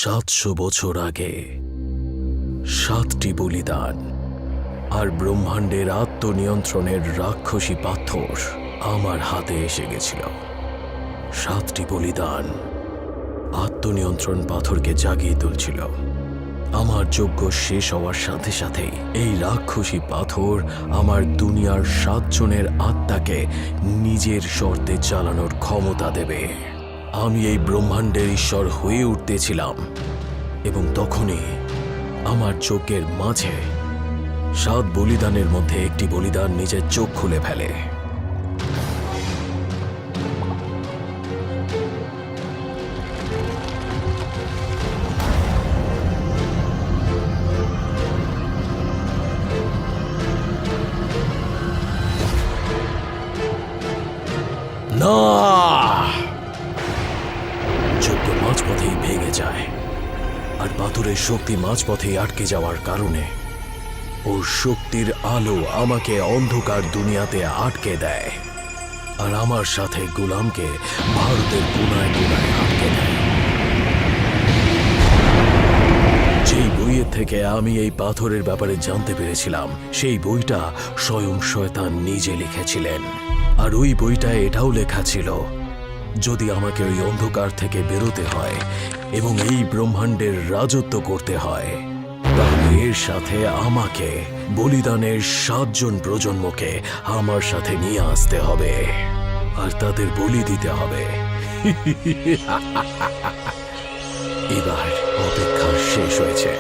700 বছর আগে 7টি বলিদান আর ব্রহ্মাণ্ডের আত্মনিয়ন্ত্রণের রাক্ষসী পাথর আমার হাতে এসে গেছিল। 7টি বলিদান আত্মনিয়ন্ত্রণ পাথরকে জাগিয়ে তুলছিল। আমার যজ্ঞ শেষ হওয়ার সাথে সাথেই এই রাক্ষসী পাথর আমার দুনিয়ার 7 জনের আত্মাকে নিজের শর্তে চালানোর ক্ষমতা দেবে। আমি এই ব্রহ্মাণ্ডের ঈশ্বর হয়ে উঠতেছিলাম এবং তখনই আমার যজ্ঞের মাঝে 7 বলিদানের মধ্যে একটি বলিদান নিজের চোখ খুলে ফেলে। না, যজ্ঞ মাঝপথেই ভেঙে যায় আর পাথরের শক্তি মাঝপথেই আটকে যাওয়ার কারণে ওর শক্তির আলো আমাকে অন্ধকার দুনিয়াতে আটকে দেয় আর আমার সাথে গোলামকে ভারতের কোনায় কোনায় আটকে দেয়। যেই বইয়ের থেকে আমি এই পাথরের ব্যাপারে জানতে পেরেছিলাম সেই বইটা স্বয়ং শয়তান নিজে লিখেছিলেন। আর ওই বইটায় এটাও লেখা ছিল, যদি আমাকে ওই অন্ধকার থেকে বেরোতে হয় এবং এই ব্রহ্মাণ্ডের রাজত্ব করতে হয় তাহলে এর সাথে আমাকে বলিদানের 7 জন প্রজন্মকে আমার সাথে নিয়ে আসতে হবে আর তাদের বলি দিতে হবে। এবার অপেক্ষা শেষ হয়েছে।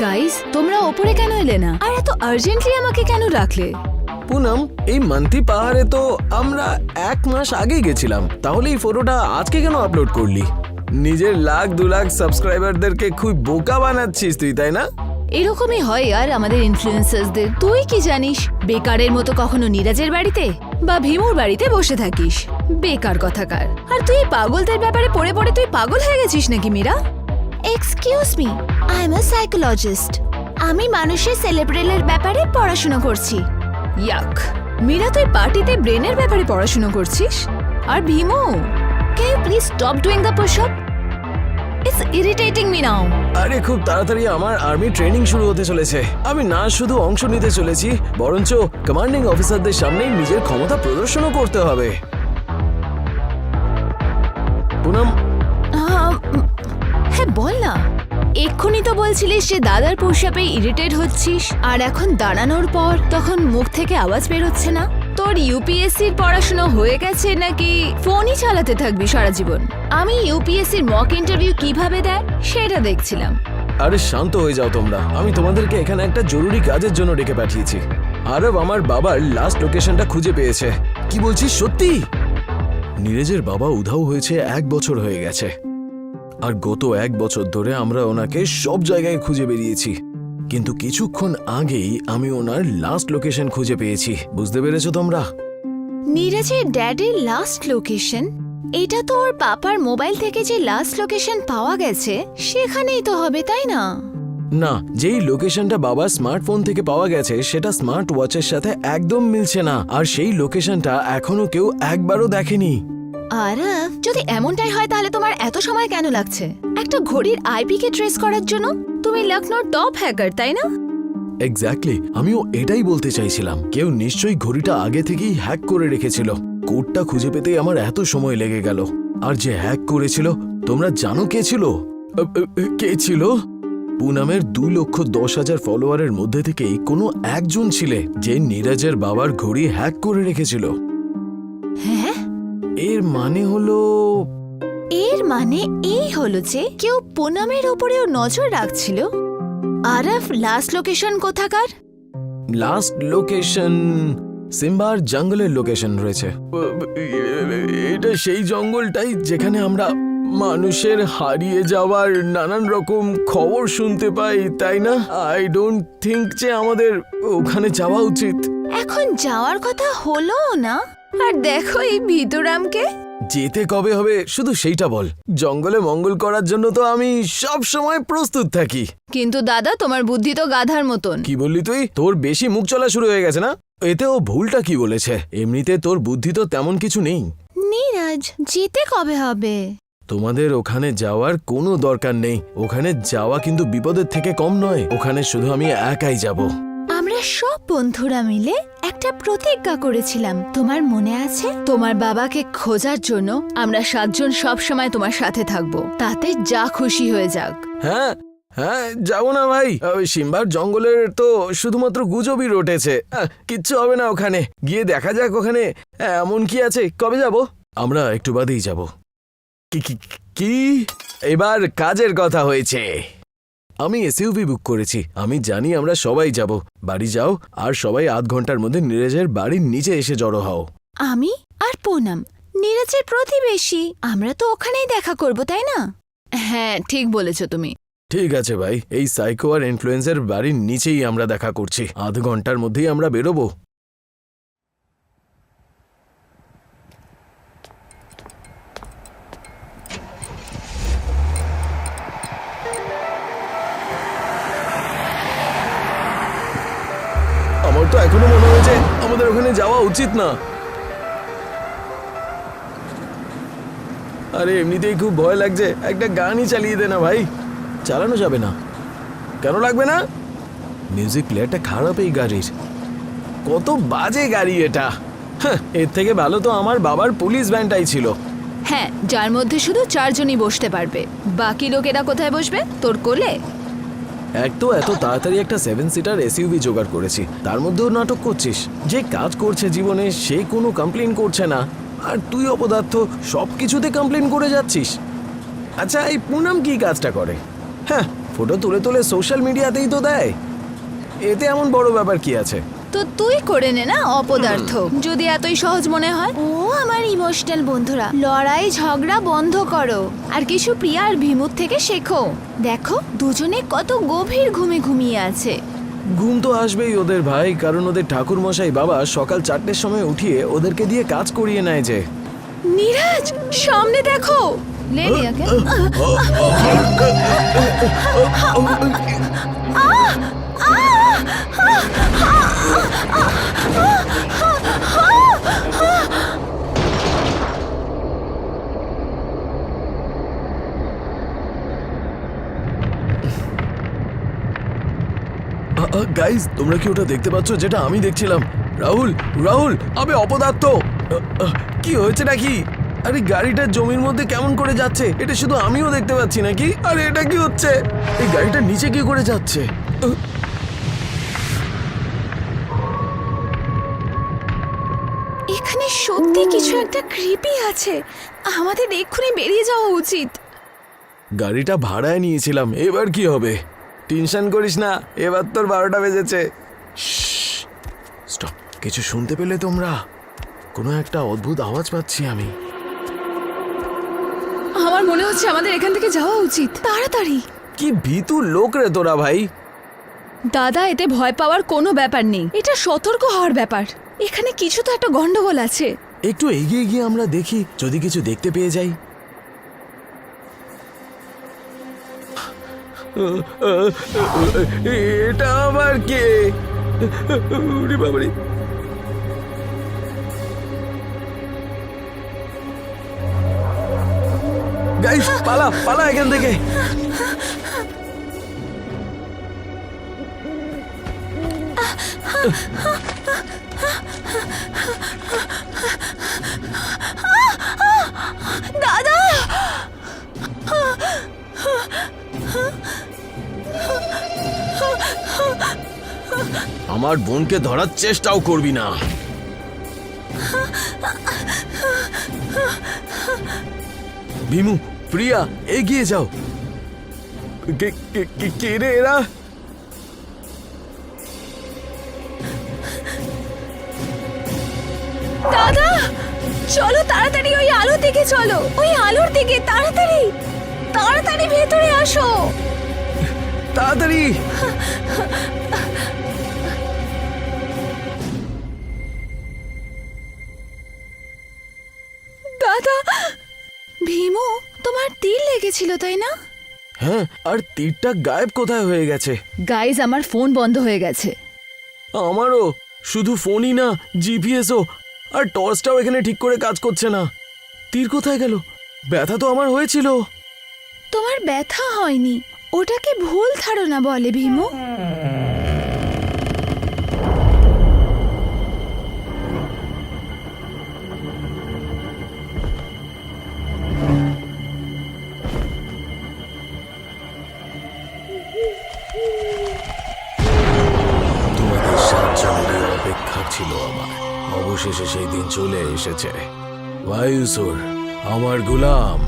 গাইস, তোমরা ওপরে কেন এলে না? আর এত আর্জেন্টলি আমাকে কেন রাখলে? পুনম, এই মান্তি পাহাড়ে তো আমরা 1 মাস আগে গেছিলাম, তাহলে এই ফটোটা আজকে কেন আপলোড করলি? নিজের 1,00,000-2 লাখ সাবস্ক্রাইবারদেরকে খুব বোকা বানাচ্ছিস তুই, তাই না? এরকমই হয় আর আমাদের ইনফ্লুয়েন্সার্সদের। তুই কি জানিস বেকারের মতো কখনো নীরাজের বাড়িতে বা ভীমুর বাড়িতে বসে থাকিস? বেকার কথাকার। আর তুই এই পাগলদের ব্যাপারে পড়ে পড়ে তুই পাগল হয়ে গেছিস নাকি Meera? Excuse me, I am a psychologist. আমি মানুষের সেলিব্রেলের ব্যাপারে পড়াশোনা করছি। ইয়াক, মীরা তুই পার্টিতে ব্রেনের ব্যাপারে পড়াশোনা করছিস? আর Bhimu, can you please stop doing the push up? It's irritating me now. আরে খুব তাড়াতাড়ি আমার আর্মি ট্রেনিং শুরু হতে চলেছে। আমি না শুধু অংশ নিতে চলেছি, বরঞ্চ কমান্ডিং অফিসারদের সামনে নিজের ক্ষমতা প্রদর্শনও করতে হবে। পুনম, হ্যাঁ বল না। এক্ষুনি তো বলছিলিস যে দাদার পুশ-আপে ইরিটেট হচ্ছিস, আর এখন দাঁড়ানোর পর তখন মুখ থেকে আওয়াজ বের হচ্ছে না। তোর ইউপিএসসির পড়াশোনা হয়ে গেছে নাকি ফোনই চালাতে থাকবি সারা জীবন? আমি ইউপিএসসির মক ইন্টারভিউ কিভাবে দেয় সেটা দেখছিলাম। আরে শান্ত হয়ে যাও তোমরা। আমি তোমাদেরকে এখানে একটা জরুরি কাজের জন্য ডেকে পাঠিয়েছি। আরব আমার বাবার লাস্ট লোকেশনটা খুঁজে পেয়েছে। কি বলছিস, সত্যি? নীরজের বাবা উধাও হয়েছে 1 বছর হয়ে গেছে, আর গত 1 বছর ধরে আমরা ওনাকে সব জায়গায় খুঁজে বেরিয়েছি, কিন্তু কিছুক্ষণ আগেই আমি ওনার লাস্ট লোকেশন খুঁজে পেয়েছি। বুঝতে পেরেছো তোমরা? নীরাজের ড্যাডির লাস্ট লোকেশন? এটা তো ওর পাপার মোবাইল থেকে যে লাস্ট লোকেশন পাওয়া গেছে সেখানেই তো হবে, তাই না? না, যেই লোকেশনটা বাবার স্মার্টফোন থেকে পাওয়া গেছে সেটা স্মার্ট ওয়াচের সাথে একদম মিলছে না, আর সেই লোকেশনটা এখনো কেউ একবারও দেখেনি। আরব, যদি এমনটাই হয় তাহলে তোমার এত সময় কেন লাগছে একটা ঘড়ির আইপি কে ট্রেস করার জন্য? তুমি লখনৌর টপ হ্যাকার, তাই না? এক্স্যাক্টলি, আমিও এটাই বলতে চাইছিলাম। কেউ নিশ্চয়ই ঘড়িটা আগে থেকেই হ্যাক করে রেখেছিল। কোডটা খুঁজে পেতেই আমার এত সময় লেগে গেল। আর যে হ্যাক করেছিল, তোমরা জানো কে ছিল? কে ছিল? পুনমের 2,10,000 ফলোয়ারের মধ্যে থেকেই কোনো একজন ছিলে যে নীরজের বাবার ঘড়ি হ্যাক করে রেখেছিল। হ্যাঁ, এর মানে হলো এর মানে এই হলো যে কেউ পুনমের উপরেও নজর রাখছিল। আরফ লাস্ট লোকেশন কোথাকার? লাস্ট লোকেশন সিম্বার জঙ্গলের লোকেশন রয়েছে। এটা সেই জঙ্গলটাই যেখানে আমরা মানুষের হারিয়ে যাওয়ার নানান রকম খবর শুনতে পাই, তাই না? আই ডোন্ট থিঙ্ক যে আমাদের ওখানে যাওয়া উচিত। এখন যাওয়ার কথা হলো না। আর দেখো এই ভিতরামকে। যেতে কবে হবে শুধু সেইটা বল। জঙ্গলে মঙ্গল করার জন্য তো আমি সব সময় প্রস্তুত থাকি। কিন্তু দাদা, তোমার বুদ্ধি তো গাধার মতন। কি বললি তুই? তোর বেশি মুখ চলা শুরু হয়ে গেছে না? এতে ও ভুলটা কি বলেছে? এমনিতে তোর বুদ্ধি তো তেমন কিছু নেই। নীরাজ, যেতে কবে হবে? তোমাদের ওখানে যাওয়ার কোনো দরকার নেই। ওখানে যাওয়া কিন্তু বিপদের থেকে কম নয়। ওখানে শুধু আমি একাই যাব। আমরা সব বন্ধুরা মিলে একটা প্রতিজ্ঞা করেছিলাম, তোমার মনে আছে? তোমার বাবাকে খোঁজার জন্য আমরা 7 জন সব সময় তোমার সাথে থাকবো, তাতে যা খুশি হয়ে যাক। হ্যাঁ হ্যাঁ, যাবো না ভাই। ওই সিম্বার জঙ্গলের তো শুধুমাত্র গুজবই রটেছে। কিচ্ছু হবে না ওখানে। গিয়ে দেখা যাক ওখানে এমন কি আছে। কবে যাব? আমরা একটু বাদেই যাব। কি? এবার কাজের কথা হয়েছে। আমি এসইউভি বুক করেছি। আমি জানি আমরা সবাই যাব। বাড়ি যাও আর সবাই আধ ঘন্টার মধ্যে নীরজের বাড়ির নিচে এসে জড়ো হও। আমি আর পুনম নীরজের প্রতিবেশী, আমরা তো ওখানেই দেখা করব, তাই না? হ্যাঁ, ঠিক বলেছো তুমি। ঠিক আছে ভাই, এই সাইকো আর ইনফ্লুয়েন্সের বাড়ির নিচেই আমরা দেখা করছি। আধ ঘন্টার মধ্যেই আমরা বেরোবো। আমার তো এখনো মনে হয়েছে আমাদের ওখানে যাওয়া উচিত না। আরে এমনিতেই খুব ভয় লাগছে। একটা গানই চালিয়ে দে না ভাই। চালানো যাবে না? কেন লাগবে না? মিউজিক প্লেয়ারটা খারাপ এই গাড়ির। কত বাজে গাড়ি এটা। হ্যাঁ, এর থেকে ভালো তো আমার বাবার পুলিশ ভ্যানটাই ছিল। হ্যাঁ, যার মধ্যে শুধু 4 জনই বসতে পারবে। বাকি লোকেরা কোথায় বসবে? তোর কোলে? এক তো এত তাড়াতাড়ি একটা 7 সিটার এসইউভি জোগাড় করেছি, তার মধ্যেও নাটক করছিস। যে কাজ করছে জীবনে সে কোনো কমপ্লেন করছে না, আর তুই অপদার্থ সব কিছুতে কমপ্লেন করে যাচ্ছিস। আচ্ছা, এই পুনম কি কাজটা করে? হ্যাঁ, ফটো তুলে তুলে সোশ্যাল মিডিয়াতেই তো দেয়। এতে এমন বড় ব্যাপার কি আছে? তো তুই করে নে না, অপদার্থ। যদি এতই সহজ মনে হয়। ও আমার ইমোশনাল বন্ধুরা, লড়াই ঝগড়া বন্ধ করো আর কিছু প্রিয়া আর ভিমুর থেকে শেখো। দেখো দুজনে কত গভীর ঘুমে ঘুমিয়ে আছে। ঘুম তো আসবেই ওদের ভাই, কারণ ওদের ঠাকুর মশাই বাবা সকাল 4টের সময় উঠিয়ে ওদেরকে দিয়ে কাজ করিয়ে নেয় যে। নীরাজ, সামনে দেখো। লে রিয়াকে। গাইজ, তোমরা কি ওটা দেখতে পাচ্ছ যেটা আমি দেখছিলাম? রাহুল, রাহুল, আবে অপদার্থ! কি হয়েছে নাকি? আরে গাড়িটা জমির মধ্যে কেমন করে যাচ্ছে? এটা শুধু আমিও দেখতে পাচ্ছি নাকি? আরে এটা কি হচ্ছে? এই গাড়িটা নিচে কি করে যাচ্ছে? এখানে সত্যি কিছু একটা ক্রিপি আছে। আমাদের এক্ষুনি বেরিয়ে যাওয়া উচিত। গাড়িটা ভাড়ায় নিয়েছিলাম, এবার কি হবে? টেনশন করিস না, এবার তোর 12টা বেজেছে। স্টপ। কিছু শুনতে পেলে তোমরা? কোনো একটা অদ্ভুত আওয়াজ পাচ্ছি আমি। আমার মনে হচ্ছে আমাদের এখান থেকে যাওয়া উচিত, তাড়াতাড়ি। কি ভীতু লোক রে তোরা ভাই। দাদা, এতে ভয় পাওয়ার কোনো ব্যাপার নেই। এটা সতর্ক হওয়ার ব্যাপার। এখানে কিছু তো একটা গন্ডগোল আছে। একটু এগিয়ে গিয়ে আমরা দেখি, যদি কিছু দেখতে পেয়ে যাই। এটা আবার কে? ওরে বাবারে! গাইস, পালা পালা এখান থেকে। দাদা, আমার বোনকে ধরার চেষ্টাও করবি না। ভীমু, প্রিয়া, এগিয়ে যাও। কে রে এরা? দাদা চলো তাড়াতাড়ি ওই আলোর দিকে চলো, ওই আলোর দিকে তাড়াতাড়ি তাড়াতাড়ি ভেতরে আসো। তাড়াতাড়ি। দাদা ভীমু, তোমার তীর লেগেছিল তাই না? হ্যাঁ, আর তীরটা গায়েব কোথায় হয়ে গেছে? গাইজ, আমার ফোন বন্ধ হয়ে গেছে। আমারও। শুধু ফোনই না, জিপিএসও আর টর্চটাও এখানে ঠিক করে কাজ করছে না। তীর কোথায় গেল? ব্যথা তো আমার হয়েছিল। তোমার ব্যথা হয়নি, ওটাকে ভুল ধারণা বলে ভীমু। তোমাদের 7 জনেরই অপেক্ষা ছিল আমার। অবশেষে সেই দিন চলে এসেছে। বায়ুসুর, আমার গোলাম,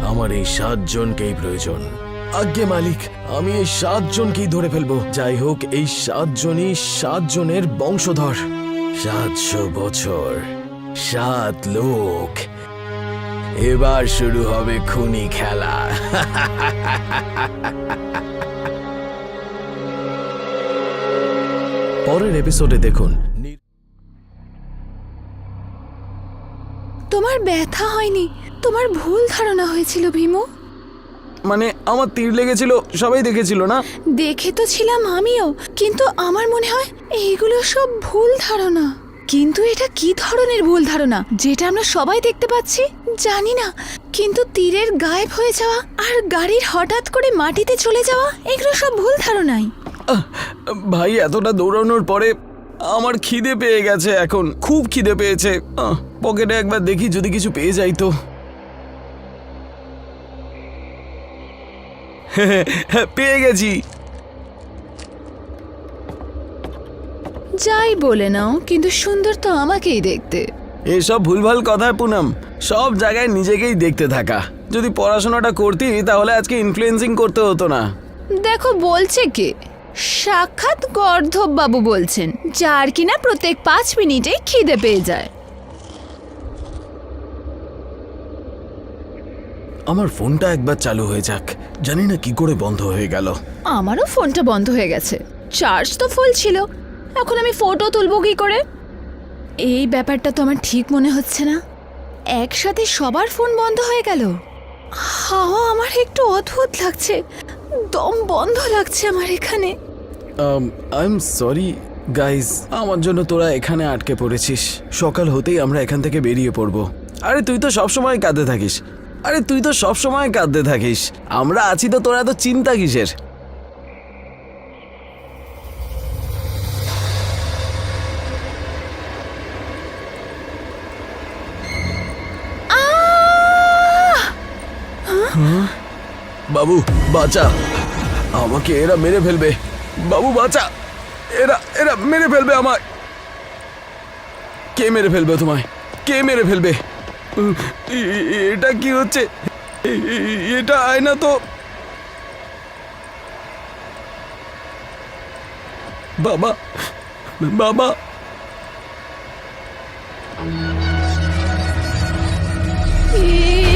আমার এই 7 জনকেই প্রয়োজন। আজ্ঞে মালিক, আমি এই 7 জনকেই ধরে ফেলবো। যাই হোক, এই 7 জনই 7 জনের বংশধর। 700 বছর, 7 লোক। এবার শুরু হবে খুনি খেলা। পরের এপিসোডে দেখুন। তোমার ব্যথা হয়নি, তোমার ভুল ধারণা হয়েছিল ভীমু। মানে আমার তীর লেগেছিল, সবাই দেখেছিল না? দেখে তো ছিলাম আমিও, কিন্তু আমার মনে হয় এইগুলো সব ভুল ধারণা। কিন্তু এটা কি ধরনের ভুল ধারণা যেটা আমরা সবাই দেখতে পাচ্ছি? জানি না, কিন্তু তীরের গায়েব হয়ে যাওয়া আর গাড়ির হঠাৎ করে মাটিতে চলে যাওয়া, এগুলো সব ভুল ধারণাই। ভাই, এতটা দৌড়ানোর পরে আমার খিদে পেয়ে গেছে। এখন খুব খিদে পেয়েছে। পকেটে একবার দেখি যদি কিছু পেয়ে যাই তো। পেয়ে গেছি। যাই বলে নাও, কিন্তু সুন্দর তো আমাকেই দেখতে। এসব ভুলভাল কথা পুনম। সব জায়গায় নিজেকেই দেখতে থাকা। যদি পড়াশোনাটা করতি তাহলে আজকে ইনফ্লুয়েন্সিং করতে হতো না। দেখো, বলছে কে? সাক্ষাৎ গর্ধব বাবু বলছেন, যার কিনা প্রত্যেক 5 মিনিটে খিদে পেয়ে যায়। আমার ফোনটা একবার চালু হয়ে যাক। জানি না কি করে বন্ধ হয়ে গেল। আমারও ফোনটা বন্ধ হয়ে গেছে। চার্জ তো ফুল ছিল। এখন আমি ফটো তুলবো কি করে? এই ব্যাপারটা তো আমার ঠিক মনে হচ্ছে না। একসাথে সবার ফোন বন্ধ হয়ে গেল। হাওয়া আমার একটু অদ্ভুত লাগছে, দম বন্ধ লাগছে আমার এখানে। আই এম সরি গাইজ, আমার জন্য তোরা এখানে আটকে পড়েছিস। সকাল হতেই আমরা এখান থেকে বেরিয়ে পড়বো। আরে তুই তো সবসময় কাঁদতে থাকিস। আমরা আছি তো, তোরা এত চিন্তা কিসের? বাবু বাঁচা, আমাকে এরা মেরে ফেলবে। বাবু বাঁচা, এরা মেরে ফেলবে আমায়। কে মেরে ফেলবে তোমায়? কে মেরে ফেলবে? এটা কি হচ্ছে? এটা আয়না তো। বাবা, বাবা।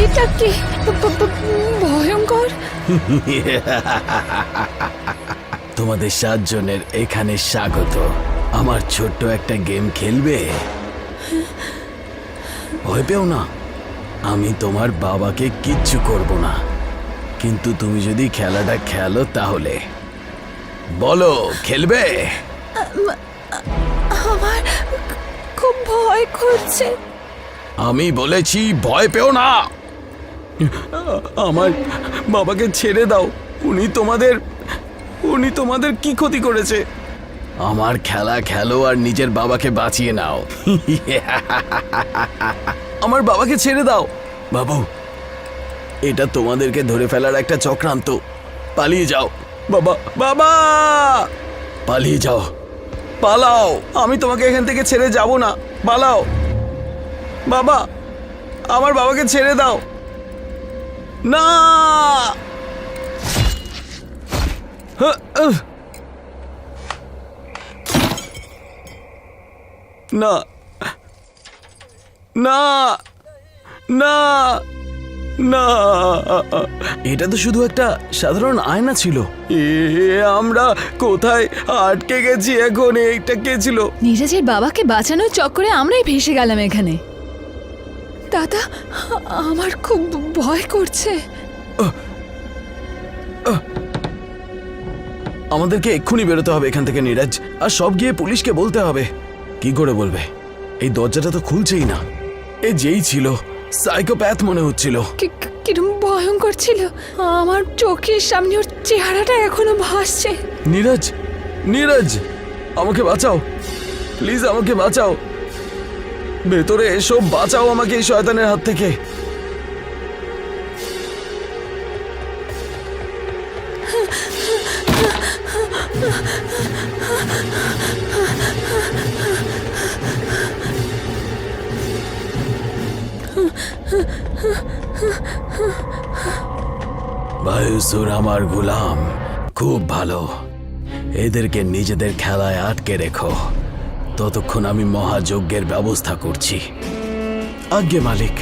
এটা কি ভয়ঙ্কর? তোমাদের 7 জনের এখানে স্বাগত। আমার ছোট্ট একটা গেম খেলবে? ভয় পেও না, আমি তোমার বাবাকে কিচ্ছু করব না। কিন্তু তুমি যদি খেলাটা খেলো তাহলে বলো, খেলবে? আমার খুব ভয় করছে। আমি বলেছি ভয় পেও না। আমার বাবাকে ছেড়ে দাও। উনি তোমাদের কি ক্ষতি করেছে? আমার খেলা খেলো আর নিজের বাবাকে বাঁচিয়ে নাও। আমার বাবাকে ছেড়ে দাও। বাবু, এটা তোমাদেরকে ধরে ফেলার একটা চক্রান্ত। পালিয়ে যাও বাবা, বাবা পালিয়ে যাও। পালাও। আমি তোমাকে এখান থেকে ছেড়ে যাব না। পালাও বাবা, আমার বাবাকে ছেড়ে দাও না। না, না না না, এটা তো শুধু একটা সাধারণ আয়না ছিল। আমরা কোথায় আটকে গেছি এখন? এইটা কে ছিল? নীরজের বাবাকে বাঁচানোর চক্করে আমরাই ভেসে গেলাম এখানে। দাদা, আমার খুব ভয় করছে। আমাদেরকে এক্ষুনি বেরোতে হবে এখান থেকে নীরজ, আর সব গিয়ে পুলিশকে বলতে হবে। কি করে বলবে? এই দরজাটা তো খুলছেই না। এ যেই ছিল সাইকোপ্যাথ মনে হচ্ছিল। কিরম ভয়ঙ্কর ছিল, আমার চোখের সামনে ওর চেহারাটা এখনো ভাসছে। নীরজ, নীরজ, আমাকে বাঁচাও প্লিজ, আমাকে বাঁচাও। ভেতরে এসো, বাঁচাও আমাকে এই শয়তানের হাত থেকে। বায়ুসুর আমার গোলাম, খুব ভালো। এদেরকে নিজেদের খেলায় আটকে রেখো, ততক্ষণ আমি মহাযজ্ঞের ব্যবস্থা করছি। আজ্ঞে মালিক,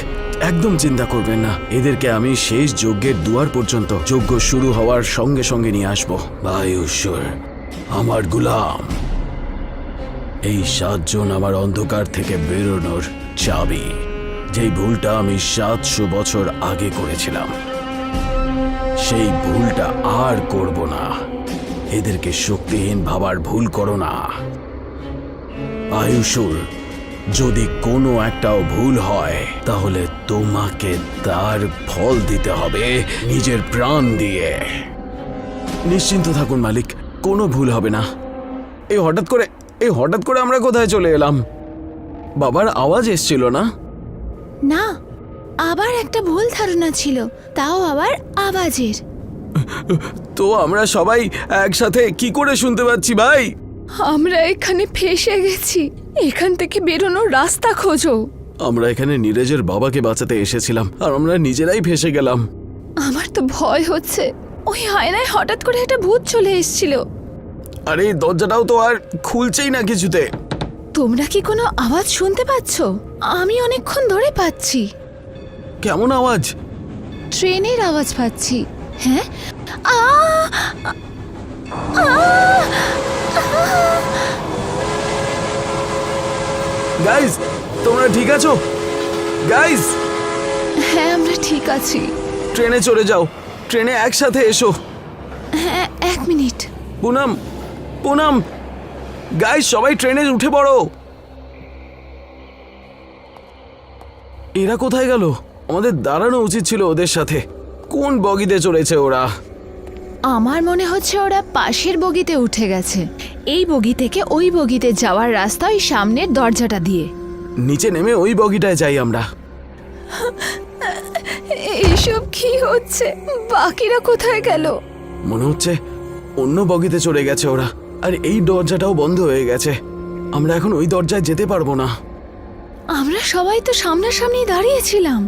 একদম চিন্তা করবেন না। এদেরকে আমি শেষ যজ্ঞের দুয়ার পর্যন্ত যজ্ঞ শুরু হওয়ার সঙ্গে সঙ্গে নিয়ে আসবো। বায়ুসুর আমার গোলাম, এই 7 জন আমার অন্ধকার থেকে বেরোনোর চাবি। যেই ভুলটা আমি 700 বছর আগে করেছিলাম, সেই ভুলটা আর করব না। এদেরকে শক্তিহীন ভাবার ভুল করো না। আয়ুষুর, যদি কোনো একটাও ভুল হয় তাহলে তোমাকে তার ফল দিতে হবে নিজের প্রাণ দিয়ে। নিশ্চিন্ত থাকুন মালিক, কোনো ভুল হবে না। এই হঠাৎ করে আমরা কোথায় চলে এলাম? বাবার আওয়াজ এসছিল না? না, আবার একটা ভুল ধারণা ছিল, তাও আবার আওয়াজের। তো আমরা সবাই একসাথে কি করে শুনতে পাচ্ছি ভাই? আমরা এখানে ফেসে গেছি, এখান থেকে বেরোনোর রাস্তা খোঁজো। আমরা এখানে নীরজের বাবাকে বাঁচাতে এসেছিলাম, আর আমরা নিজেরাই ফেসে গেলাম। আমার তো ভয় হচ্ছে, ওই আয়নায় হঠাৎ করে একটা ভূত চলে এসেছিল। আরে এই দরজাটাও তো আর খুলছেই না কিছুতে। তোমরা কি কোনো আওয়াজ শুনতে পাচ্ছ? আমি অনেকক্ষণ ধরে পাচ্ছি। কেমন আওয়াজ? ট্রেনের আওয়াজ পাচ্ছি। হ্যাঁ, গাইজ, তোমরা ঠিক আছো? গাইজ, হ্যাঁ আমরা ঠিক আছি। ট্রেনে চলে যাও, ট্রেনে একসাথে এসো। হ্যাঁ, 1 মিনিট। পুনম, পুনম, গাইজ সবাই ট্রেনে উঠে পড়ো। এরা কোথায় গেল? আমাদের দাঁড়ানো উচিত ছিল ওদের সাথে। কোন বগিতে চড়েছে ওরা? আমার মনে হচ্ছে ওরা পাশের বগিতে উঠে গেছে। এই বগি থেকে ওই বগিতে যাওয়ার রাস্তা ওই সামনের দরজাটা দিয়ে। নিচে নেমে ওই বগিটায় যাই আমরা। এইসব কি হচ্ছে? বাকিরা কোথায় গেল? মনে হচ্ছে অন্য বগিতে চলে গেছে ওরা, আর এই দরজাটাও বন্ধ হয়ে গেছে। আমরা এখন ওই দরজায় যেতে পারবো না। আমরা সবাই তো সামনাসামনি দাঁড়িয়েছিলাম,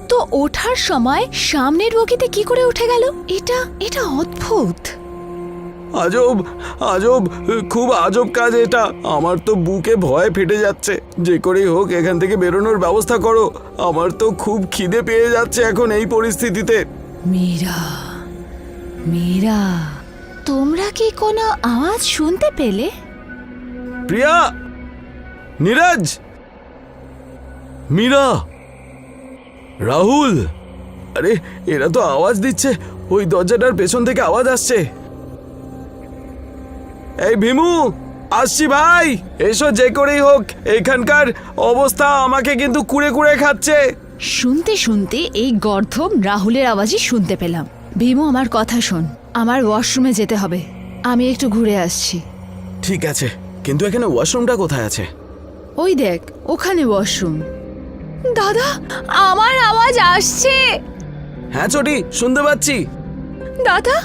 তো ওঠার সময় সামনের বগিতে কি করে উঠে গেল? এটা অদ্ভুত। আজব, আজব, খুব আজব কাজ এটা। আমার তো বুকে ভয় ফেটে যাচ্ছে। যে করেই হোক এখান থেকে বেরোনোর ব্যবস্থা করো। আমার তো খুব খিদে পেয়ে যাচ্ছে এখন এই পরিস্থিতিতে। মীরা, মীরা, তোমরা কি কোনো আওয়াজ শুনতে পেলে? প্রিয়া, নীরজ, মীরা, রাহুল, আরে এরা তো আওয়াজ দিচ্ছে। ওই দরজাটার পেছন থেকে আওয়াজ আসছে। এই ভীমু, আসছি ভাই, এসো যে করেই হোক। এখানকার অবস্থা আমাকে কিন্তু কুড়ে কুড়ে খাচ্ছে। শুনতে শুনতে এই গর্ধম রাহুলের আওয়াজই শুনতে পেলাম। ভীমু, আমার কথা শোন, আমার ওয়াশরুমে যেতে হবে, আমি একটু ঘুরে আসছি। ঠিক আছে, কিন্তু এখানে ওয়াশরুমটা কোথায় আছে? ওই দেখ, ওখানে ওয়াশরুম। দাদা, আমার আওয়াজ আসছে। হ্যাঁ চটি, শুনতে পাচ্ছি। দাদা,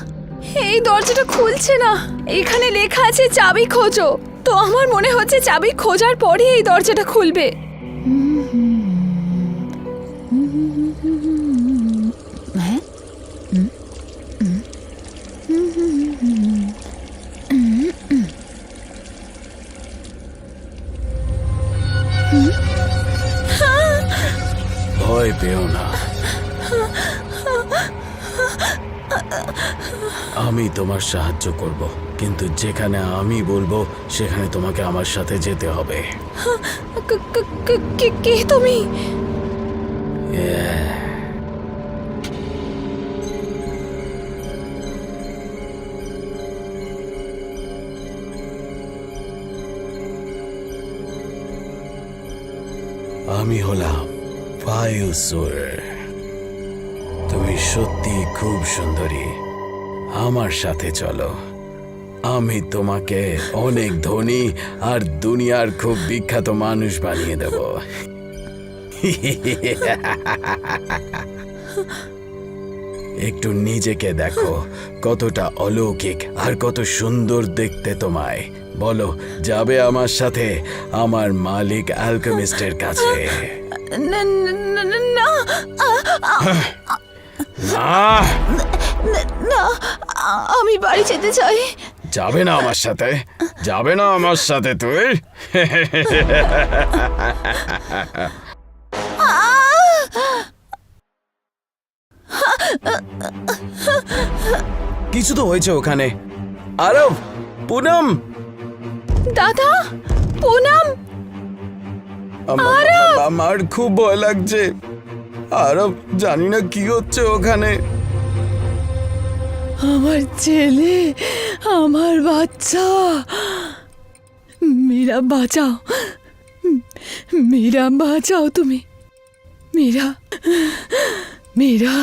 এই দরজাটা খুলছে না। এখানে লেখা আছে চাবি খোঁজো, তো আমার মনে হচ্ছে চাবি খোঁজার পরই এই দরজাটা খুলবে। হ্যাঁ, ভয় পেও না, আমি তোমার সাহায্য করব, কিন্তু যেখানে আমি বলবো সেখানে তোমাকে আমার সাথে যেতে হবে। কে তুমি? আমি হলাম বায়ুসুর। তুমি সত্যি খুব সুন্দরী, আমার সাথে চলো। আমি তোমাকে অনেক ধনী আর দুনিয়ার খুব বিখ্যাত মানুষ বানিয়ে দেব। একটু নিজেকে দেখো, কতটা অলৌকিক আর কত সুন্দর দেখতে তোমায়। বলো, যাবে আমার সাথে আমার মালিক অ্যালকেমিস্টের কাছে? না না, না, না, না, আমি বাড়ি যেতে চাই। যাবে না আমার সাথে? যাবে না আমার সাথে তুই? কিছু তো হয়েছে ওখানে। আরব, পুনম, দাদা, পুনম, আমার খুব ভয় লাগছে। আরব, জানি না কি হচ্ছে ওখানে। আমার ছেলে, আমার বাচ্চা, মীরা বাঁচাও, মীরা বাঁচাও তুমি, মীরা, মীরা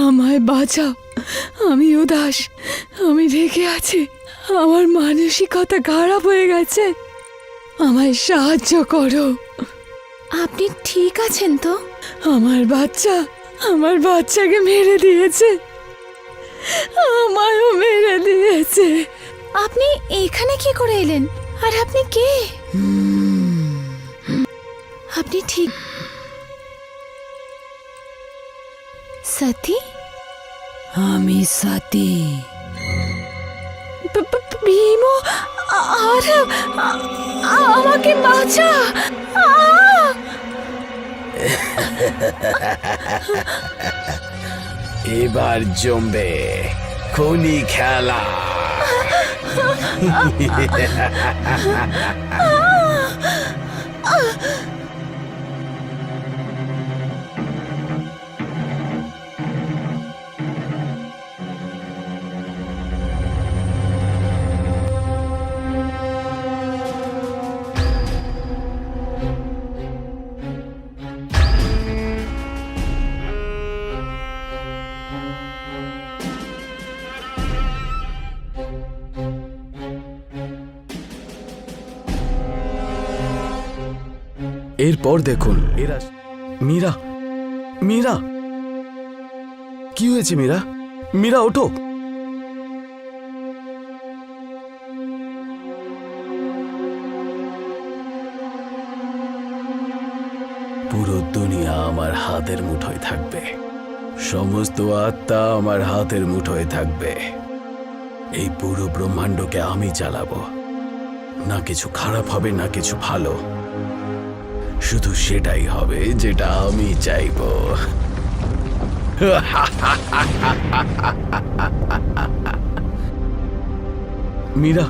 আমায় বাঁচাও। আমি উদাস, আমি রেগে আছি, আমার মানসিকতা খারাপ হয়ে গেছে, আমায় সাহায্য করো। আপনি ঠিক আছেন তো? আমার বাচ্চাকে মেরে দিয়েছে, আমায়ও মেরে দিয়েছে। আপনি এখানে কি করে এলেন? আর আপনি কে? আপনি ঠিক সতী? আমি সতী। ভীমো, আর আমাকে বাঁচা। এবার জমবে খুনি খেলা। এরপর দেখুন এরা। মীরা, মীরা, কি হয়েছে মীরা? মীরা, ওঠো। পুরো দুনিয়া আমার হাতের মুঠোয় থাকবে, সমস্ত আত্মা আমার হাতের মুঠোয় থাকবে। এই পুরো ব্রহ্মাণ্ডকে আমি চালাবো, না কিছু খারাপ হবে না কিছু ভালো, শুধু সেটাই হবে যেটা আমি চাইবো। মীরা,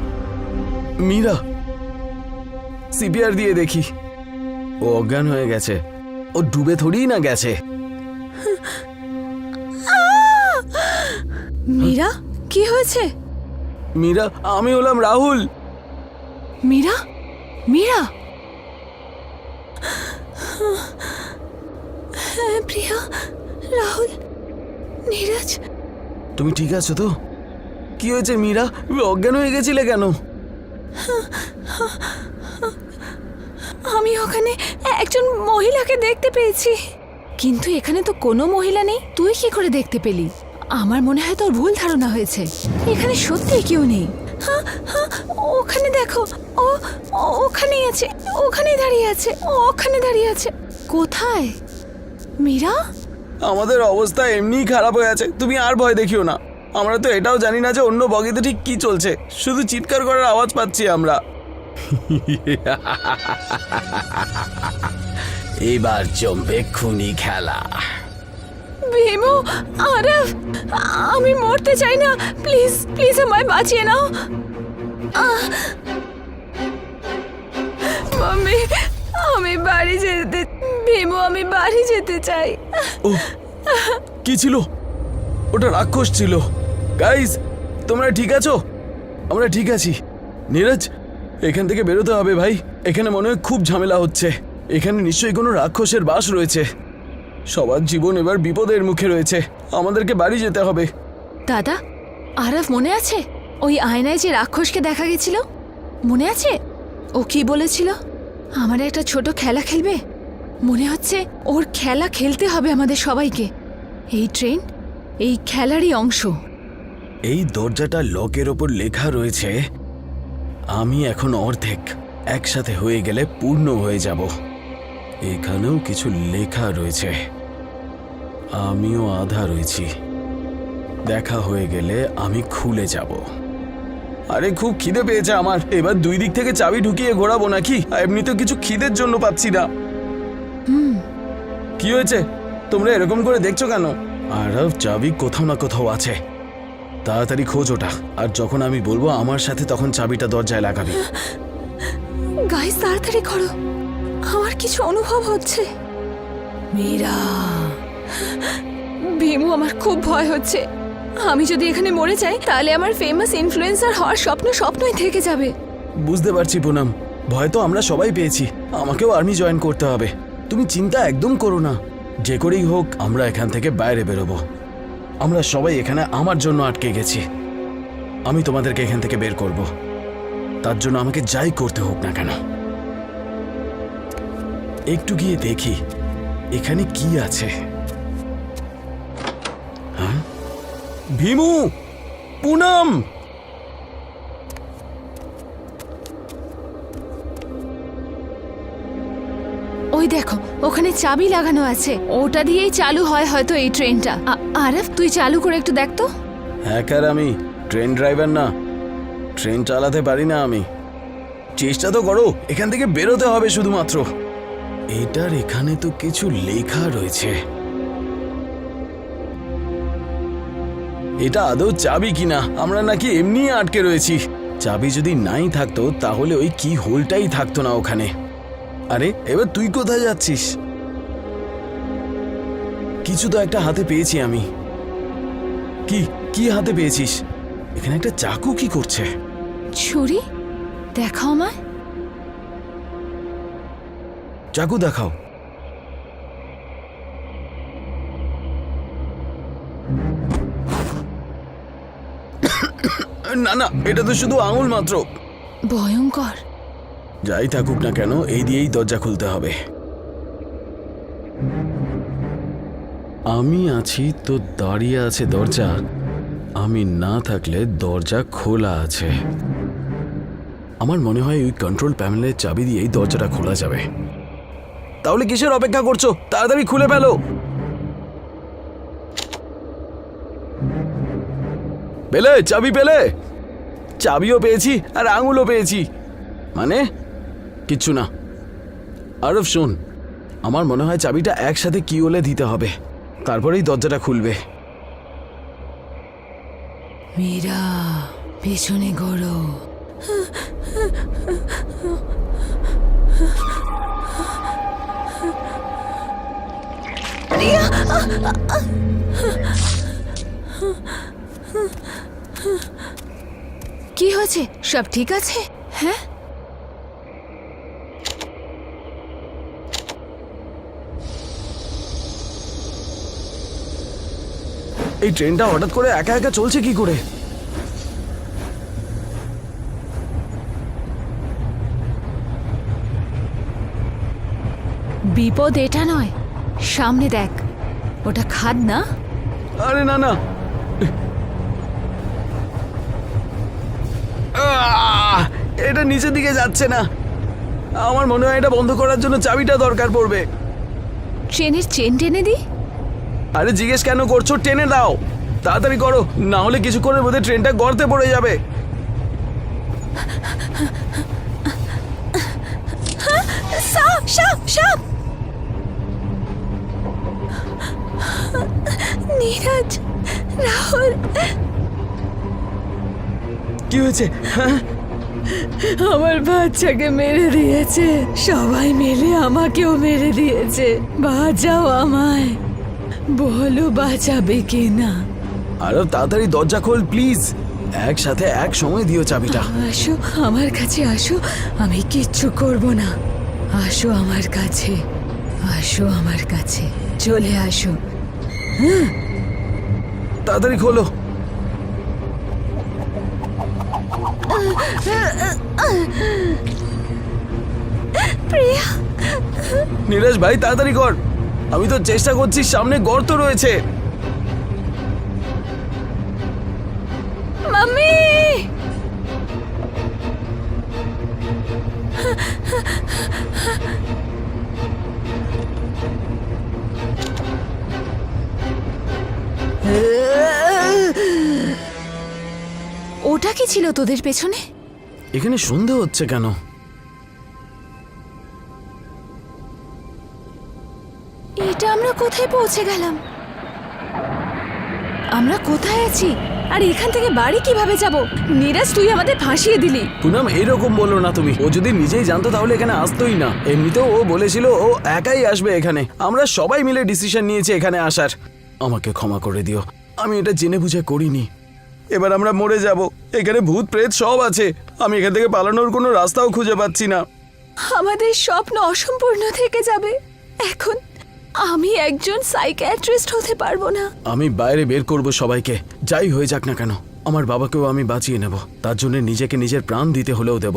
মীরা, সিপিআর দিয়ে দেখি। ও অজ্ঞান হয়ে গেছে, ও ডুবে থোড়িই না গেছে। মীরা, কি হয়েছে? মীরা, আমি হলাম রাহুল। মীরা, মীরা, হ্যাঁ প্রিয়া, রাহুল, নীরজ, তুমি ঠিক আছো তো? কি হয়েছে মীরা? অজ্ঞান হয়ে গেছিলে কেন? আমি ওখানে একজন মহিলাকে দেখতে পেয়েছি। কিন্তু এখানে তো কোনো মহিলা নেই। তুই কি করে দেখতে পেলি? আমার মনে হয় তোর ভুল ধারণা হয়েছে, এখানে সত্যিই কেউ নেই। হ্যাঁ হ্যাঁ, ওখানে দেখো, ও ওখানেই আছে, ওখানেই দাঁড়িয়ে আছে, ওখানে দাঁড়িয়ে আছে। কোথায় মীরা? আমাদের অবস্থা এমনিই খারাপ হয়ে আছে, তুমি আর ভয় দেখিও না। আমরা তো এটাও জানি না যে অন্য বগিতে ঠিক কি চলছে, শুধু চিৎকার করার আওয়াজ পাচ্ছি আমরা। এবার জমবে খুনি খেলা। ভীমু, আরব, আমি মরতে চাই না, প্লিজ প্লিজ আমায় বাঁচিয়ে নাও। মাম্মি, আমি বাড়ি যেতে, ভীমু আমি বাড়ি যেতে চাই। ও কি ছিল ওটা? রাক্ষস ছিল। গাইস, তোমরা ঠিক আছো? আমরা ঠিক আছি। নীরজ, এখান থেকে বেরোতে হবে ভাই। এখানে মনে হয় খুব ঝামেলা হচ্ছে। এখানে নিশ্চয়ই কোনো রাক্ষসের বাস রয়েছে। সবার জীবন এবার বিপদের মুখে রয়েছে। আমাদেরকে বাড়ি যেতে হবে। দাদা, আরব মনে আছে ওই আয়নায় যে রাক্ষসকে দেখা গেছিল? মনে আছে ও কি বলেছিল? আমার একটা ছোট খেলা খেলবে। মনে হচ্ছে ওর খেলা খেলতে হবে আমাদের সবাইকে। এই ট্রেন এই খেলারই অংশ। এই দরজাটা লকের ওপর লেখা রয়েছে, আমি এখন অর্ধেক, একসাথে হয়ে গেলে পূর্ণ হয়ে যাব। এখানেও কিছু লেখা রয়েছে, আমিও আধা রয়েছি, দেখা হয়ে গেলে আমি খুলে যাব। আরে খুব খিদে পেয়েছে আমার। এবার দুই দিক থেকে চাবি ঢুকিয়ে ঘোরাবো নাকি? এমনিতেও কিছু খিদের জন্য পাচ্ছি না। কি হয়েছে? তোমরা এরকম করে দেখছো কেন? আরব, চাবি কোথাও না কোথাও আছে। তাড়াতাড়ি খোঁজ ওটা, আর যখন আমি বলবো আমার সাথে, তখন চাবিটা দরজায় লাগাবি। গাইস তাড়াতাড়ি করো, আমার কিছু অনুভব হচ্ছে। মীরা, ভীমু, আমার খুব ভয় হচ্ছে। আমি যদি এখানে মরে যাই তাহলে আমার ফেমাস ইনফ্লুয়েন্সার হওয়ার স্বপ্নই থেকে যাবে। বুঝতে পারছি পুনম, ভয় তো আমরা সবাই পেয়েছি। আমাকেও আর্মি জয়েন করতে হবে। তুমি চিন্তা একদম করো না। যে করেই হোক আমরা এখান থেকে বাইরে বেরোবো। আমরা সবাই এখানে আমার জন্য আটকে গেছি। আমি তোমাদেরকে এখান থেকে বের করব। তার জন্য আমাকে যাই করতে হোক না কেন। একটু গিয়ে দেখি এখানে কি আছে। হ্যাঁ, ভীমু, পুনম, ওই দেখো, ওখানে চাবি লাগানো আছে। ওটা দিয়েই চালু হয় হয়তো এই ট্রেনটা। আরব, তুই চালু করে একটু দেখ তো। হ্যাকার আমি, ট্রেন ড্রাইভার না। ট্রেন চালাতে পারি না আমি। চেষ্টা তো করো, এখান থেকে বেরোতে হবে শুধুমাত্র। এটার এখানে তো কিছু লেখা রয়েছে। এটা আদৌ চাবি কিনা? আমরা নাকি এমনি আটকে রয়েছি? চাবি যদি নাই থাকতো তাহলে ওই কি হোলটাই থাকতো না ওখানে। আরে এবার তুই কোথায় যাচ্ছিস? কিছু তো একটা হাতে পেয়েছি আমি। কি কি হাতে পেয়েছিস? এখানে একটা চাকু কি করছে? ছুরি দেখাও আমায়। চাকু দেখাও। না না, এটা তো শুধু আঙুল মাত্র। ভয়ঙ্কর। যাই থাকুক না কেন, এই দিয়েই দরজা খুলতে হবে। আমি আছি তো দাঁড়িয়ে আছে দরজা। আমি না থাকলে দরজা খোলা আছে। আমার মনে হয় ওই কন্ট্রোল প্যানেলের চাবি দিয়েই দরজাটা খোলা যাবে। তাহলে কিসের অপেক্ষা করছো? তাড়াতাড়ি খুলে ফেলো। পেলে চাবি? পেলে? চাবিও পেয়েছি আর আঙুলও পেয়েছি। মানে কিচ্ছু না। আরব শোন, আমার মনে হয় চাবিটা একসাথে কি হলে দিতে হবে, তারপরেই দরজাটা খুলবে। মীরা, পেছনে ঘোরো। কি হয়েছে? সব ঠিক আছে? হ্যাঁ, এই ট্রেনটা হঠাৎ করে একা একা চলছে কি করে? বিপদ এটা নয়, সামনে দেখ, ওটা খাদ না? আরে না না, এটা নিচের দিকে যাচ্ছে না। আমার মনে হয় এটা বন্ধ করার জন্য চাবিটা দরকার পড়বে। ট্রেনের চেন টেনে দি। আরে জিজ্ঞেস কেন করছো? টেনে দাও, তাড়াতাড়ি করো, না হলে কিছুক্ষণের মধ্যে ট্রেনটা গর্তে পড়ে যাবে। সাপ সাপ সাপ! নীরজ, রাহুল, কি হয়েছে? হ্যাঁ, আমার বাচ্চাকে মেরে দিয়েছে, সবাই মিলে আমাকেও মেরে দিয়েছে। বাঁচাও আমায়, বলো বাঁচাবে কি না। আরো তাড়াতাড়ি দরজা খোল প্লিজ। একসাথে এক সময় দিও চাবিটা। আসো আমার কাছে, আসো, আমি কিচ্ছু করব না। আসো আমার কাছে, আসো আমার কাছে, চলে আসো। তাড়াতাড়ি খোলো। প্রিয়া, নীরজ ভাই তাড়াতাড়ি কর, আমি তো চেষ্টা করছি, সামনে গর্ত রয়েছে। মাম্মি, ওটা কি ছিল তোদের পেছনে? এখানে সন্ধে হচ্ছে কেন? এটা আমরা কোথায় পৌঁছে গেলাম? আমরা কোথায় আছি? আর এখান থেকে বাড়ি কিভাবে যাব? নীরজ, তুই আমাদের ফাঁসিয়ে দিলি। পুনম এরকম বলো না তুমি। ও যদি নিজেই জানতো তাহলে এখানে আসতোই না। এমনিতেও ও বলেছিল ও একাই আসবে এখানে। আমরা সবাই মিলে ডিসিশন নিয়েছি এখানে আসার। আমাকে ক্ষমা করে দিও, আমি এটা জেনে বুঝে করিনি। এবার আমরা মরে যাব। এখানে ভূত প্রেত সব আছে। আমি এখান থেকে পালানোর কোনো রাস্তাও খুঁজে পাচ্ছি না। আমাদের স্বপ্ন অসম্পূর্ণ থেকে যাবে। এখন আমি একজন সাইকিয়াট্রিস্ট হতে পারবো না। আমি বাইরে বের করব সবাইকে, যাই হয়ে যাক না কেন। আমার বাবাকেও আমি বাঁচিয়ে নেব, তার জন্য নিজেকে নিজের প্রাণ দিতে হলেও দেব।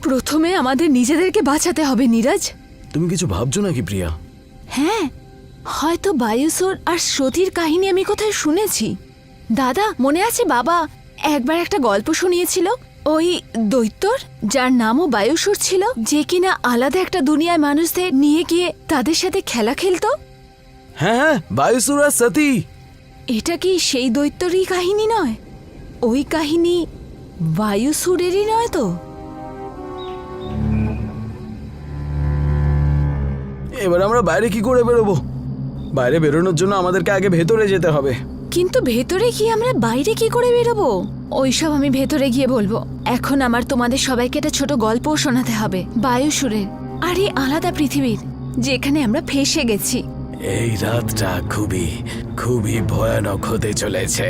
প্রথমে আমাদের নিজেদেরকে বাঁচাতে হবে নীরজ। তুমি কিছু ভাবছো নাকি প্রিয়া? হ্যাঁ, হয়তো বায়ুসুর আর সতীর কাহিনী আমি কোথায় শুনেছি। দাদা, মনে আছে বাবা একবার একটা গল্প শুনিয়েছিল ওই দৈত্যর, যার নামও বায়ুসুর ছিল, যে কিনা আলাদা একটা দুনিয়ায় মানুষদের নিয়ে গিয়ে তাদের সাথে খেলা খেলতো? হ্যাঁ হ্যাঁ, বায়ুসুর আর সতী। এটা কি সেই দৈত্যরই কাহিনী নয়? ওই কাহিনী বায়ুসুরেরই নয় তো? এবার আমরা বাইরে কি করে বেরোবো? বাইরে বেরোনোর জন্য আমাদেরকে আগে ভেতরে যেতে হবে। কিন্তু ভেতরে কি আমরা বাইরে কি করে বেরোবো? ওইসব আমি ভেতরে গিয়ে বলবো। এখন আমার তোমাদের সবাইকে একটা ছোট গল্পও শোনাতে হবে, বায়ুসুরের আর এই আলাদা পৃথিবীর, যেখানে আমরা ফেঁসে গেছি। এই রাতটা খুবই খুবই ভয়ানক হতে চলেছে।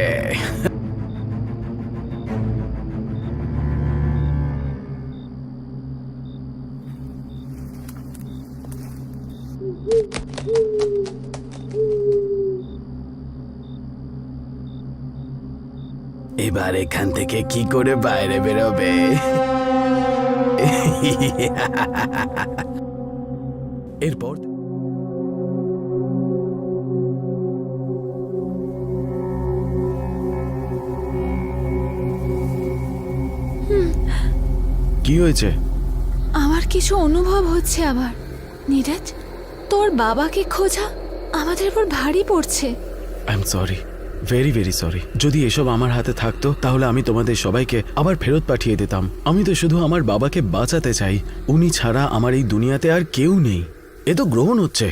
এবার এখান থেকে কি করে বাইরে বেরোবে? এরপর কি হয়েছে? আমার কিছু অনুভব হচ্ছে আবার। নীরজ, তোর বাবাকে খোঁজা আমাদের উপর ভারী পড়ছে। I am sorry, very very sorry. যদি এসব আমার হাতে থাকতো তাহলে আমি তোমাদের সবাইকে আবার ফেরত পাঠিয়ে দিতাম। আমি তো শুধু আমার বাবাকে বাঁচাতে চাই। উনি ছাড়া আমার এই দুনিয়াতে আর কেউ নেই। এ তো গ্রহণ হচ্ছে।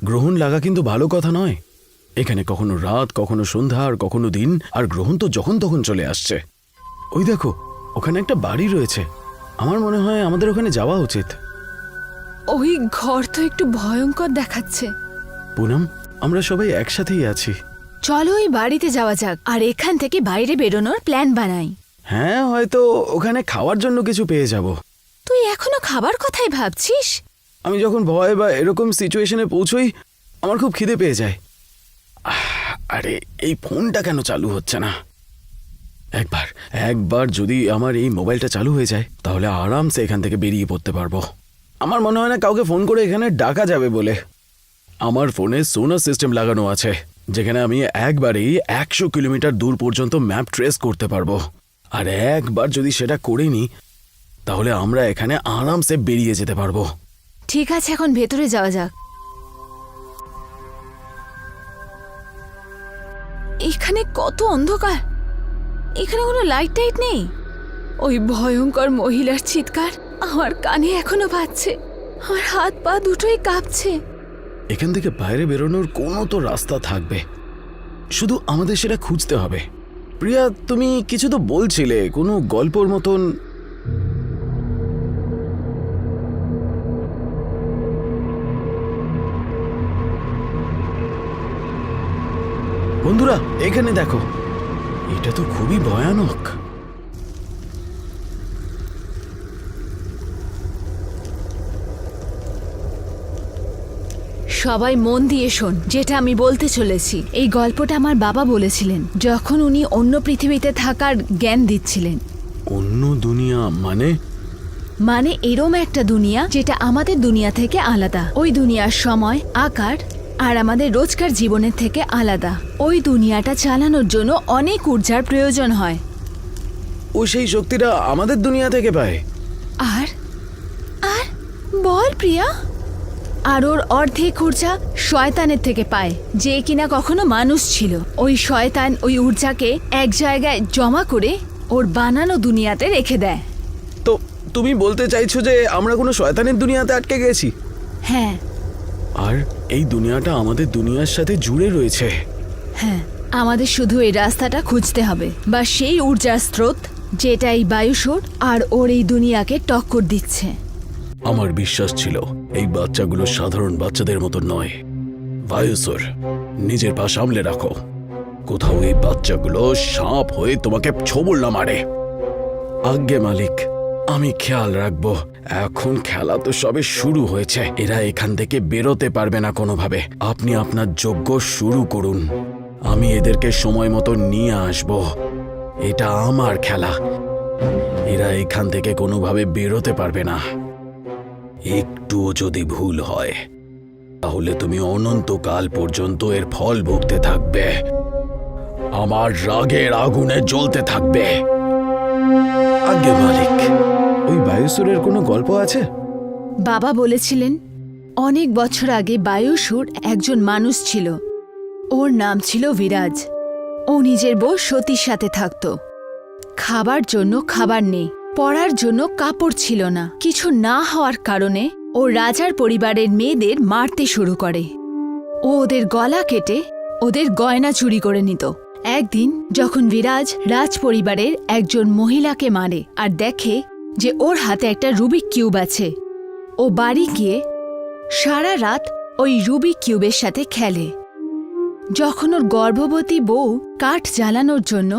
গ্রহণ লাগা কিন্তু ভালো কথা নয়। এখানে কখনো রাত, কখনো সন্ধ্যা, আর কখনো দিন, আর গ্রহণ তো যখন তখন চলে আসছে। ওই দেখো, ওখানে একটা বাড়ি রয়েছে। আমার মনে হয় আমাদের ওখানে যাওয়া উচিত। ওই ঘর তো একটু ভয়ঙ্কর দেখাচ্ছে। পুনম, আমরা সবাই একসাথেই আছি। চলো ওই বাড়িতে যাওয়া যাক আর এখান থেকে বাইরে বেরোনোর প্ল্যান বানাই। হ্যাঁ, হয়তো ওখানে খাওয়ার জন্য কিছু পেয়ে যাব। তুই এখনো খাবার কথাই ভাবছিস? আমি যখন ভয় বা এরকম সিচুয়েশনে পৌঁছই আমার খুব খিদে পেয়ে যায়। আরে এই ফোনটা কেন চালু হচ্ছে না? একবার যদি আমার এই মোবাইলটা চালু হয়ে যায় তাহলে আরামসে এখান থেকে বেরিয়ে পড়তে পারবো। আমার মনে হয় না কাউকে ফোন করে এখানে ডাকা যাবে বলে। আমার ফোনে সোনার সিস্টেম লাগানো আছে, যেখানে আমি একবারেই 100 কিলোমিটার দূর পর্যন্ত ম্যাপ ট্রেস করতে পারবো। আর একবার যদি সেটা করে নিই তাহলে আমরা এখানে আরামসে বেরিয়ে যেতে পারবো। ঠিক আছে, এখন ভেতরে যাওয়া যাক। এখানে কত অন্ধকার, এখানে কোনো লাইট টাইট নেই। ওই ভয়ঙ্কর মহিলার চিৎকার আমার কানে এখনো বাজছে। আমার হাত পা দুটোই কাঁপছে। এখান থেকে বাইরে বেরোনোর কোনো তো রাস্তা থাকবে। শুধু আমাদের সেটা খুঁজতে হবে। প্রিয়া, তুমি কিছু তো বলছিলে, কোনো গল্পর মতন। বন্ধুরা, এখানে দেখো, এটা তো খুবই ভয়ানক। সবাই মন দিয়ে শোন, যেটা আমি বলতে চলেছি। এই গল্পটা আমার বাবা বলেছিলেন যখন উনি অন্য পৃথিবীতে থাকার জ্ঞান দিচ্ছিলেন। অন্য দুনিয়া মানে? মানে এরম একটা দুনিয়া যেটা আমাদের দুনিয়া থেকে আলাদা। ওই দুনিয়ার সময়, আকার আর আমাদের রোজকার জীবনের থেকে আলাদা। ওই দুনিয়াটা চালানোর জন্য অনেক ঊর্জার প্রয়োজন হয়। ও সেই শক্তিটা আমাদের দুনিয়া থেকে পায়? আর আর বল প্রিয়া। আর ওর অর্ধেক ঊর্জা শয়তানের থেকে পায়, যে কিনা কখনো মানুষ ছিল। ওই শয়তান ওই ঊর্জাকে এক জায়গায় জমা করে ওর বানানো দুনিয়াতে রেখে দেয়। তো তুমি বলতে চাইছো যে আমরা কোনো শয়তানের দুনিয়াতে আটকে গেছি? হ্যাঁ আর এই দুনিয়াটা আমাদের দুনিয়ার সাথে জুড়ে রয়েছে? হ্যাঁ, আমাদের শুধু এই রাস্তাটা খুঁজতে হবে, বা সেই ঊর্জার স্রোত যেটা এই বায়ুসুর আর ওর এই দুনিয়াকে টক্কর দিচ্ছে। আমার বিশ্বাস ছিল এই বাচ্চাগুলো সাধারণ বাচ্চাদের মতো নয়। বায়ুসুর, নিজের পা সামলে রাখো। কোথাও এই বাচ্চাগুলো সাপ হয়ে তোমাকে ছোবল না মারে। আজ্ঞে মালিক, আমি খেয়াল রাখবো। এখন খেলা তো সবে শুরু হয়েছে, এরা এখান থেকে বেরোতে পারবে না কোনোভাবে। আপনি আপনার যজ্ঞ শুরু করুন, আমি এদেরকে সময় মতো নিয়ে আসব। এটা আমার খেলা, এরা এখান থেকে কোনোভাবে বেরোতে পারবে না। একটুও যদি ভুল হয় তাহলে তুমি অনন্তকাল পর্যন্ত এর ফল ভুগতে থাকবে, আমার রাগের আগুনে জ্বলতে থাকবে। আজ্ঞে মালিক, ওই বায়ুসুরের কোনো গল্প আছে? বাবা বলেছিলেন অনেক বছর আগে বায়ুসুর একজন মানুষ ছিল। ওর নাম ছিল বিরাজ। ও নিজের বউ সতীর সাথে থাকত। খাবার জন্য খাবার নেই, পরার জন্য কাপড় ছিল না। কিছু না হওয়ার কারণে ও রাজার পরিবারের মেয়েদের মারতে শুরু করে। ও ওদের গলা কেটে ওদের গয়না চুরি করে নিত। একদিন যখন বিরাজ রাজ পরিবারের একজন মহিলাকে মারে আর দেখে যে ওর হাতে একটা রুবিক কিউব আছে, ও বাড়ি গিয়ে সারা রাত ওই রুবিক কিউবের সাথে খেলে। যখন ওর গর্ভবতী বউ কাঠ জ্বালানোর জন্য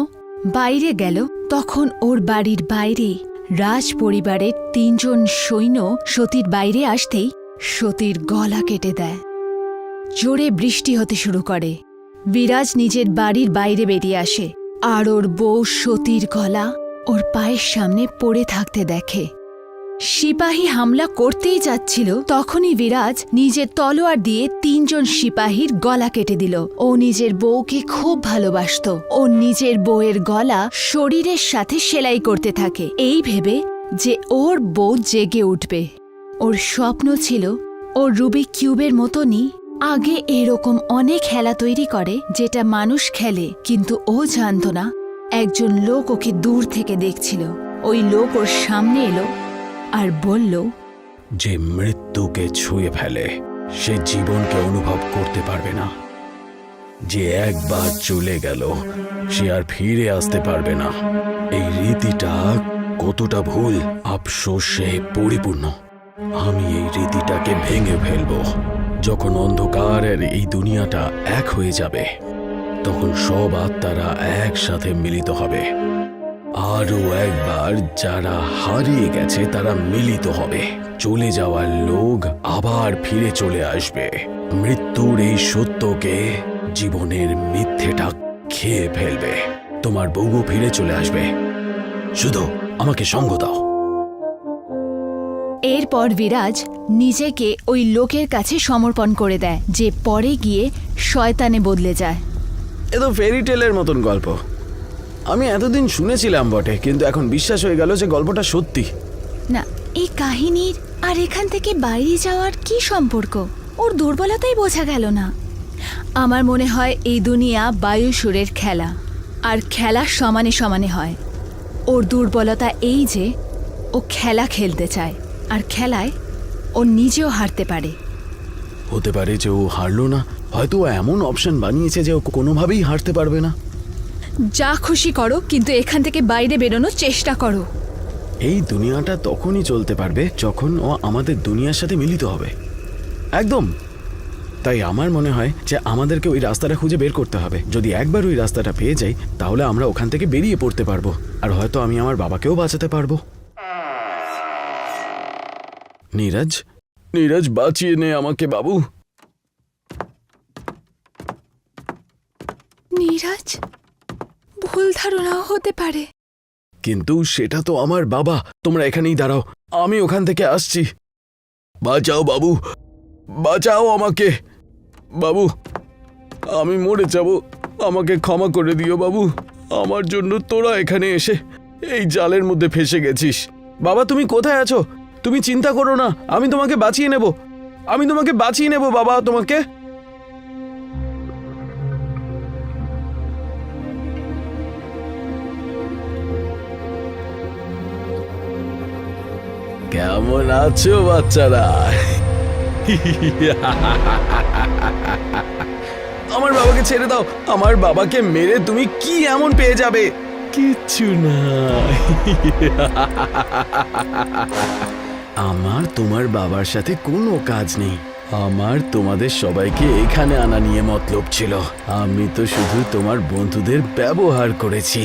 বাইরে গেল, তখন ওর বাড়ির বাইরে রাজ পরিবারের 3 জন সৈন্য সতীর বাইরে আসতেই সতীর গলা কেটে দেয়। জোরে বৃষ্টি হতে শুরু করে। বিরাজ নিজের বাড়ির বাইরে বেরিয়ে আসে আর ওর বউ সতীর গলা ওর পায়ের সামনে পড়ে থাকতে দেখে। সিপাহী হামলা করতেই যাচ্ছিল, তখনই বিরাজ নিজের তলোয়ার দিয়ে 3 জন সিপাহীর গলা কেটে দিল। ও নিজের বউকে খুব ভালোবাসত। ও নিজের বউয়ের গলা শরীরের সাথে সেলাই করতে থাকে, এই ভেবে যে ওর বউ জেগে উঠবে। ওর স্বপ্ন ছিল ওর রুবিক কিউবের মতনই আগে এরকম অনেক খেলা তৈরি করে যেটা মানুষ খেলে, কিন্তু ও জানত না একজন লোক ওকে দূর থেকে দেখছিল। ওই লোক ওর সামনে এলো আর বলল, যে মৃত্যুকে ছুঁয়ে ফেলে সে জীবনকে অনুভব করতে পারবে না। যে একবার চলে গেল সে আর ফিরে আসতে পারবে না। এই রীতিটা কতটা ভুল, আফসোসে পরিপূর্ণ। আমি এই রীতিটাকে ভেঙে ফেলব। যখন অন্ধকারের এই দুনিয়াটা এক হয়ে যাবে তখন সব আত্মারা একসাথে মিলিত হবে। আরও একবার যারা হারিয়ে গেছে তারা মিলিত হবে। চলে যাওয়ার লোক আবার ফিরে চলে আসবে। মৃত্যুর এই সত্যকে জীবনের মিথ্যেটা খেয়ে ফেলবে। তোমার বউও ফিরে চলে আসবে, শুধু আমাকে সঙ্গ দাও। এরপর বিরাজ নিজেকে ওই লোকের কাছে সমর্পণ করে দেয়, যে পরে গিয়ে শয়তানে বদলে যায়। এ তো ফেরি টেলের মতন গল্প। আমি এতদিন শুনেছিলাম বটে, কিন্তু এখন বিশ্বাস হয়ে গেল যে গল্পটা সত্যি। না, এই কাহিনীর আর এখান থেকে বাইরে যাওয়ার কি সম্পর্ক? ওর দুর্বলতাই বোঝা গেল না। আমার মনে হয় এই দুনিয়া বায়ুসুরের খেলা, আর খেলা সমানে সমানে হয়। ওর দুর্বলতা এই যে ও খেলা খেলতে চায়, আর খেলায় ও নিজেও হারতে পারে। হতে পারে যে ও হারলো না, হয়তো ও এমন অপশন বানিয়েছে যে ও কোনোভাবেই হারতে পারবে না। যা খুশি করো, কিন্তু এখান থেকে বাইরে বেরোনোর চেষ্টা করো। এই দুনিয়াটা তখনই চলতে পারবে যখন ও আমাদের দুনিয়ার সাথে মিলিত হবে। একদম। তাই আমার মনে হয় যে আমাদেরকে ওই রাস্তাটা খুঁজে বের করতে হবে। যদি একবার ওই রাস্তাটা পেয়ে যাই তাহলে আমরা ওখান থেকে বেরিয়ে পড়তে পারবো, আর হয়তো আমি আমার বাবাকেও বাঁচাতে পারবো। নীরজ, নীরজ, বাঁচিয়ে নে আমাকে বাবু। নীরজ, ভুল ধারণাও হতে পারে। কিন্তু সেটা তো আমার বাবা। তোমরা এখানেই দাঁড়াও, আমি ওখান থেকে আসছি। বাঁচাও বাবু, বাঁচাও আমাকে বাবু, আমি মরে যাব। আমাকে ক্ষমা করে দিও বাবু। আমার জন্য তোরা এখানে এসে এই জালের মধ্যে ফেসে গেছিস। বাবা, তুমি কোথায় আছো? তুমি চিন্তা করো না, আমি তোমাকে বাঁচিয়ে নেব। আমি তোমাকে বাঁচিয়ে নেব বাবা, তোমাকে। কেমন আছো বাচ্চারা? আমার বাবাকে ছেড়ে দাও। আমার বাবাকে মেরে তুমি কি এমন পেয়ে যাবে? কিচ্ছু না। আমার তোমার বাবার সাথে কোনো কাজ নেই। আমার তোমাদের সবাইকে এখানে আনা নিয়ে মতলব ছিল। আমি তো শুধু তোমার বন্ধুদের ব্যবহার করেছি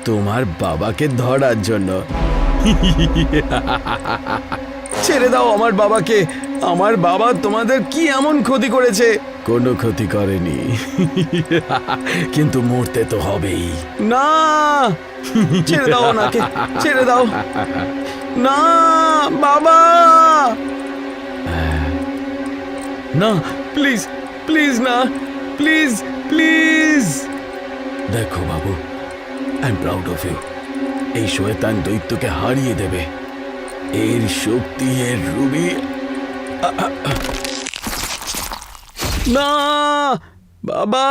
তোমার বাবাকে ধরার জন্য। ছেড়ে দাও আমার বাবাকে। আমার বাবা তোমাদের কি এমন ক্ষতি করেছে? কোনো ক্ষতি করেনি, কিন্তু মরতে তো হবেই। না, ছেড়ে দাও ওনাকে, ছেড়ে দাও। না বাবা, না, প্লিজ প্লিজ, না, প্লিজ প্লিজ। দেখো বাবু, I am proud of you. এই শয়তান দৈত্যকে হারিয়ে দেবে। এর শক্তি, এর রুবি। না বাবা,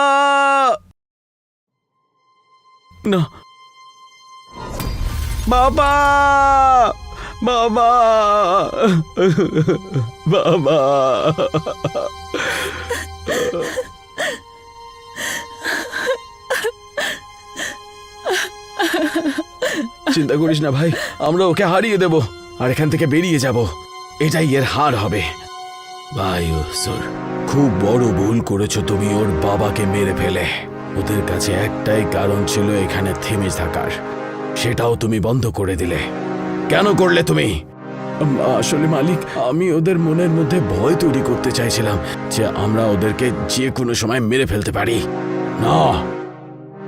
না বাবা, বাবা, বাবা। চিন্তা করিস না ভাই, আমরা ওকে হারিয়ে দেব আর এখান থেকে বেরিয়ে যাব। এটাই এর হার হবে। ভাই অসুর, খুব বড় ভুল করেছো তুমি ওর বাবাকে মেরে ফেলে। ওদের কাছে একটাই কারণ ছিল এখানে থেমে থাকার, সেটাও তুমি বন্ধ করে দিলে। কেন করলে তুমি? আসলে মালিক, আমি ওদের মনের মধ্যে ভয় তৈরি করতে চাইছিলাম যে আমরা ওদেরকে যে কোনো সময় মেরে ফেলতে পারি। না,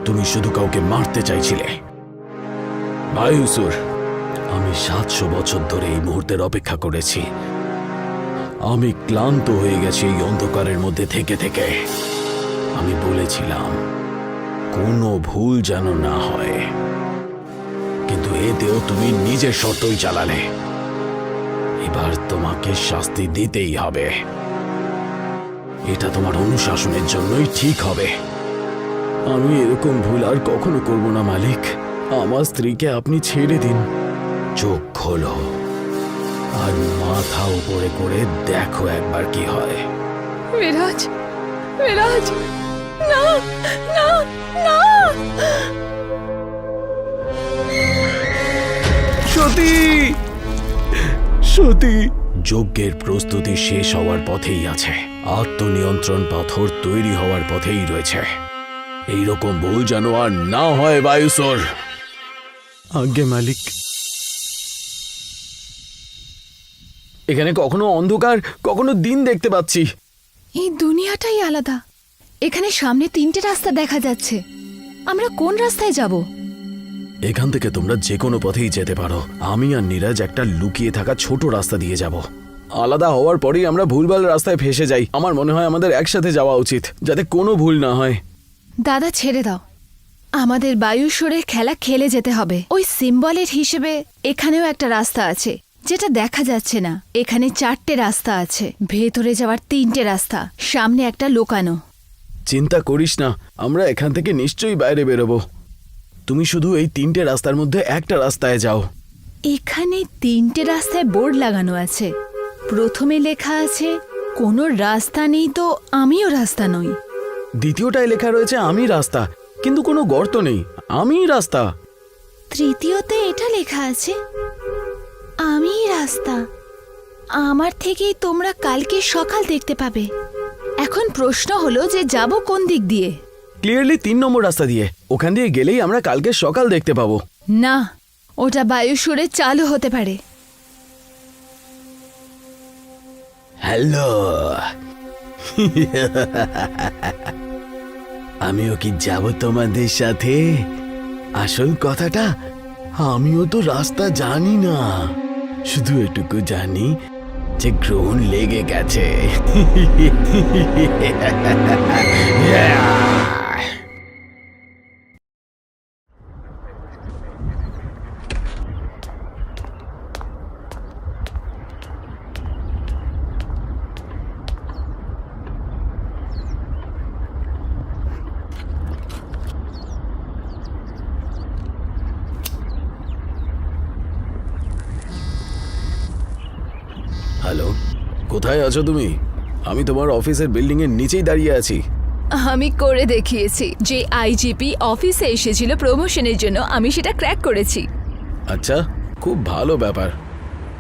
তুমি শুধু কাউকে মারতে চাইছিলে। ভাই অসুর, আমি 700 বছর ধরে এই মুহূর্তের অপেক্ষা করেছি। আমি ক্লান্ত হয়ে গেছি এই অন্ধকারের মধ্যে থেকে থেকে। আমি বলেছিলাম কোনো ভুল যেন না হয়, কিন্তু এতেও তুমি নিজের শর্তই চালালে। এবার তোমাকে শাস্তি দিতেই হবে। এটা তোমার অনুশাসনের জন্যই ঠিক হবে। আমি এরকম ভুল আর কখনো করব না মালিক। আমার স্ত্রীকে আপনি ছেড়ে দিন। চোখ খোলো আর মাথা উপরে করে দেখো একবার কি হয়। বিরাজ, বিরাজ, না, না, না। সতী, সতী। যজ্ঞের প্রস্তুতি শেষ হওয়ার পথেই আছে। আত্মনিয়ন্ত্রণ পাথর তৈরি হওয়ার পথেই রয়েছে। এইরকম ভুল যেন আর না হয় বায়ুসর। আজ্ঞে মালিক। এখানে কখনো অন্ধকার, কখনো দিন দেখতে পাচ্ছি। এই দুনিয়াটাই আলাদা। এখানে সামনে 3টে রাস্তা দেখা যাচ্ছে। আমরা কোন রাস্তায় যাব? এখান থেকে তোমরা যে কোনো পথেই যেতে পারো। আমি আর নীরজ একটা লুকিয়ে থাকা ছোট রাস্তা দিয়ে যাব। আলাদা হওয়ার পরেই আমরা ভুলভাল রাস্তায় ফেসে যাই। আমার মনে হয় আমাদের একসাথে যাওয়া উচিত, যাতে কোনো ভুল না হয়। দাদা, ছেড়ে দাও। আমাদের বায়ুস্বরের খেলা খেলে যেতে হবে। ওই সিম্বলের হিসেবে এখানেও একটা রাস্তা আছে যেটা দেখা যাচ্ছে না। এখানে 4টে রাস্তা আছে, ভেতরে যাওয়ার 3টে রাস্তা, সামনে একটা লোকানো। চিন্তা করিস না, আমরা এখান থেকে নিশ্চয়ই বাইরে বেরোবো। তুমি শুধু এই 3টে রাস্তার মধ্যে একটা রাস্তায় যাও। এখানে 3টে রাস্তায় বোর্ড লাগানো আছে। প্রথমে লেখা আছে কোনো রাস্তা নেই তো আমিও রাস্তা নই। দ্বিতীয়টায় লেখা রয়েছে আমি রাস্তা, কিন্তু কোনো গর্ত নেই, আমি রাস্তা। তৃতীয়তে এটা লেখা আছে আমি রাস্তা। আমার থেকেই তোমরা কালকে সকাল দেখতে পাবে। এখন প্রশ্ন হলো যে যাব কোন দিক দিয়ে? ক্লিয়ারলি 3 নম্বর রাস্তা দিয়ে। ওখান দিয়ে গেলেই আমরা কালকে সকাল দেখতে পাবো। না, ওটা বায়ুসুরে চালু হতে পারে। হ্যালো, আমিও কি যাব তোমাদের সাথে? আসল কথাটা, আমিও তো রাস্তা জানি না, শুধু এটুকু জানি যে গ্রহণ লেগে গেছে। হ্যালো, কোথায় আছো তুমি? আমি তোমার অফিসের বিল্ডিং এর নিচেই দাঁড়িয়ে আছি। আমি করে দেখিয়েছি। যে আইজিপি অফিসে এসেছিল প্রমোশনের জন্য, আমি সেটা ক্র্যাক করেছি। আচ্ছা, খুব ভালো ব্যাপার।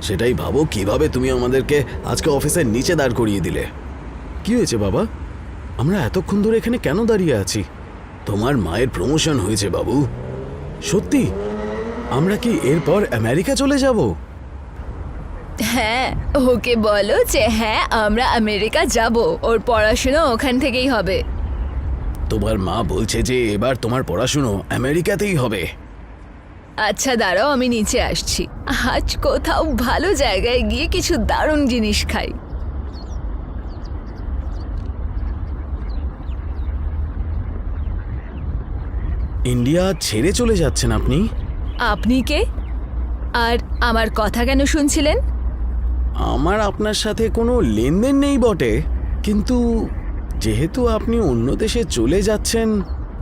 সেটাই ভাবো কিভাবে তুমি আমাদেরকে আজকে অফিসের নিচে দাঁড় করিয়ে দিলে। কি হয়েছে বাবা? আমরা এতক্ষণ ধরে এখানে কেন দাঁড়িয়ে আছি? তোমার মায়ের প্রমোশন হয়েছে বাবু। সত্যি? আমরা কি এরপর আমেরিকা চলে যাব? হ্যাঁ, ওকে বলো যে হ্যাঁ, আমরা আমেরিকা যাব। ওর পড়াশোনা ওখান থেকেই হবে। তোমার মা বলছে যে এবার তোমার পড়াশুনো আমেরিকাতেই হবে। আচ্ছা দাঁড়াও, আমি নিচে আসছি। আজ কোথাও ভালো জায়গায় গিয়ে কিছু দারুণ জিনিস খাই। ইন্ডিয়া ছেড়ে চলে যাচ্ছেন আপনি? আপনি কে? আর আমার কথা কেন শুনছিলেন? আমার আপনার সাথে কোনো লেনদেন নেই বটে, কিন্তু যেহেতু আপনি অন্য দেশে চলে যাচ্ছেন,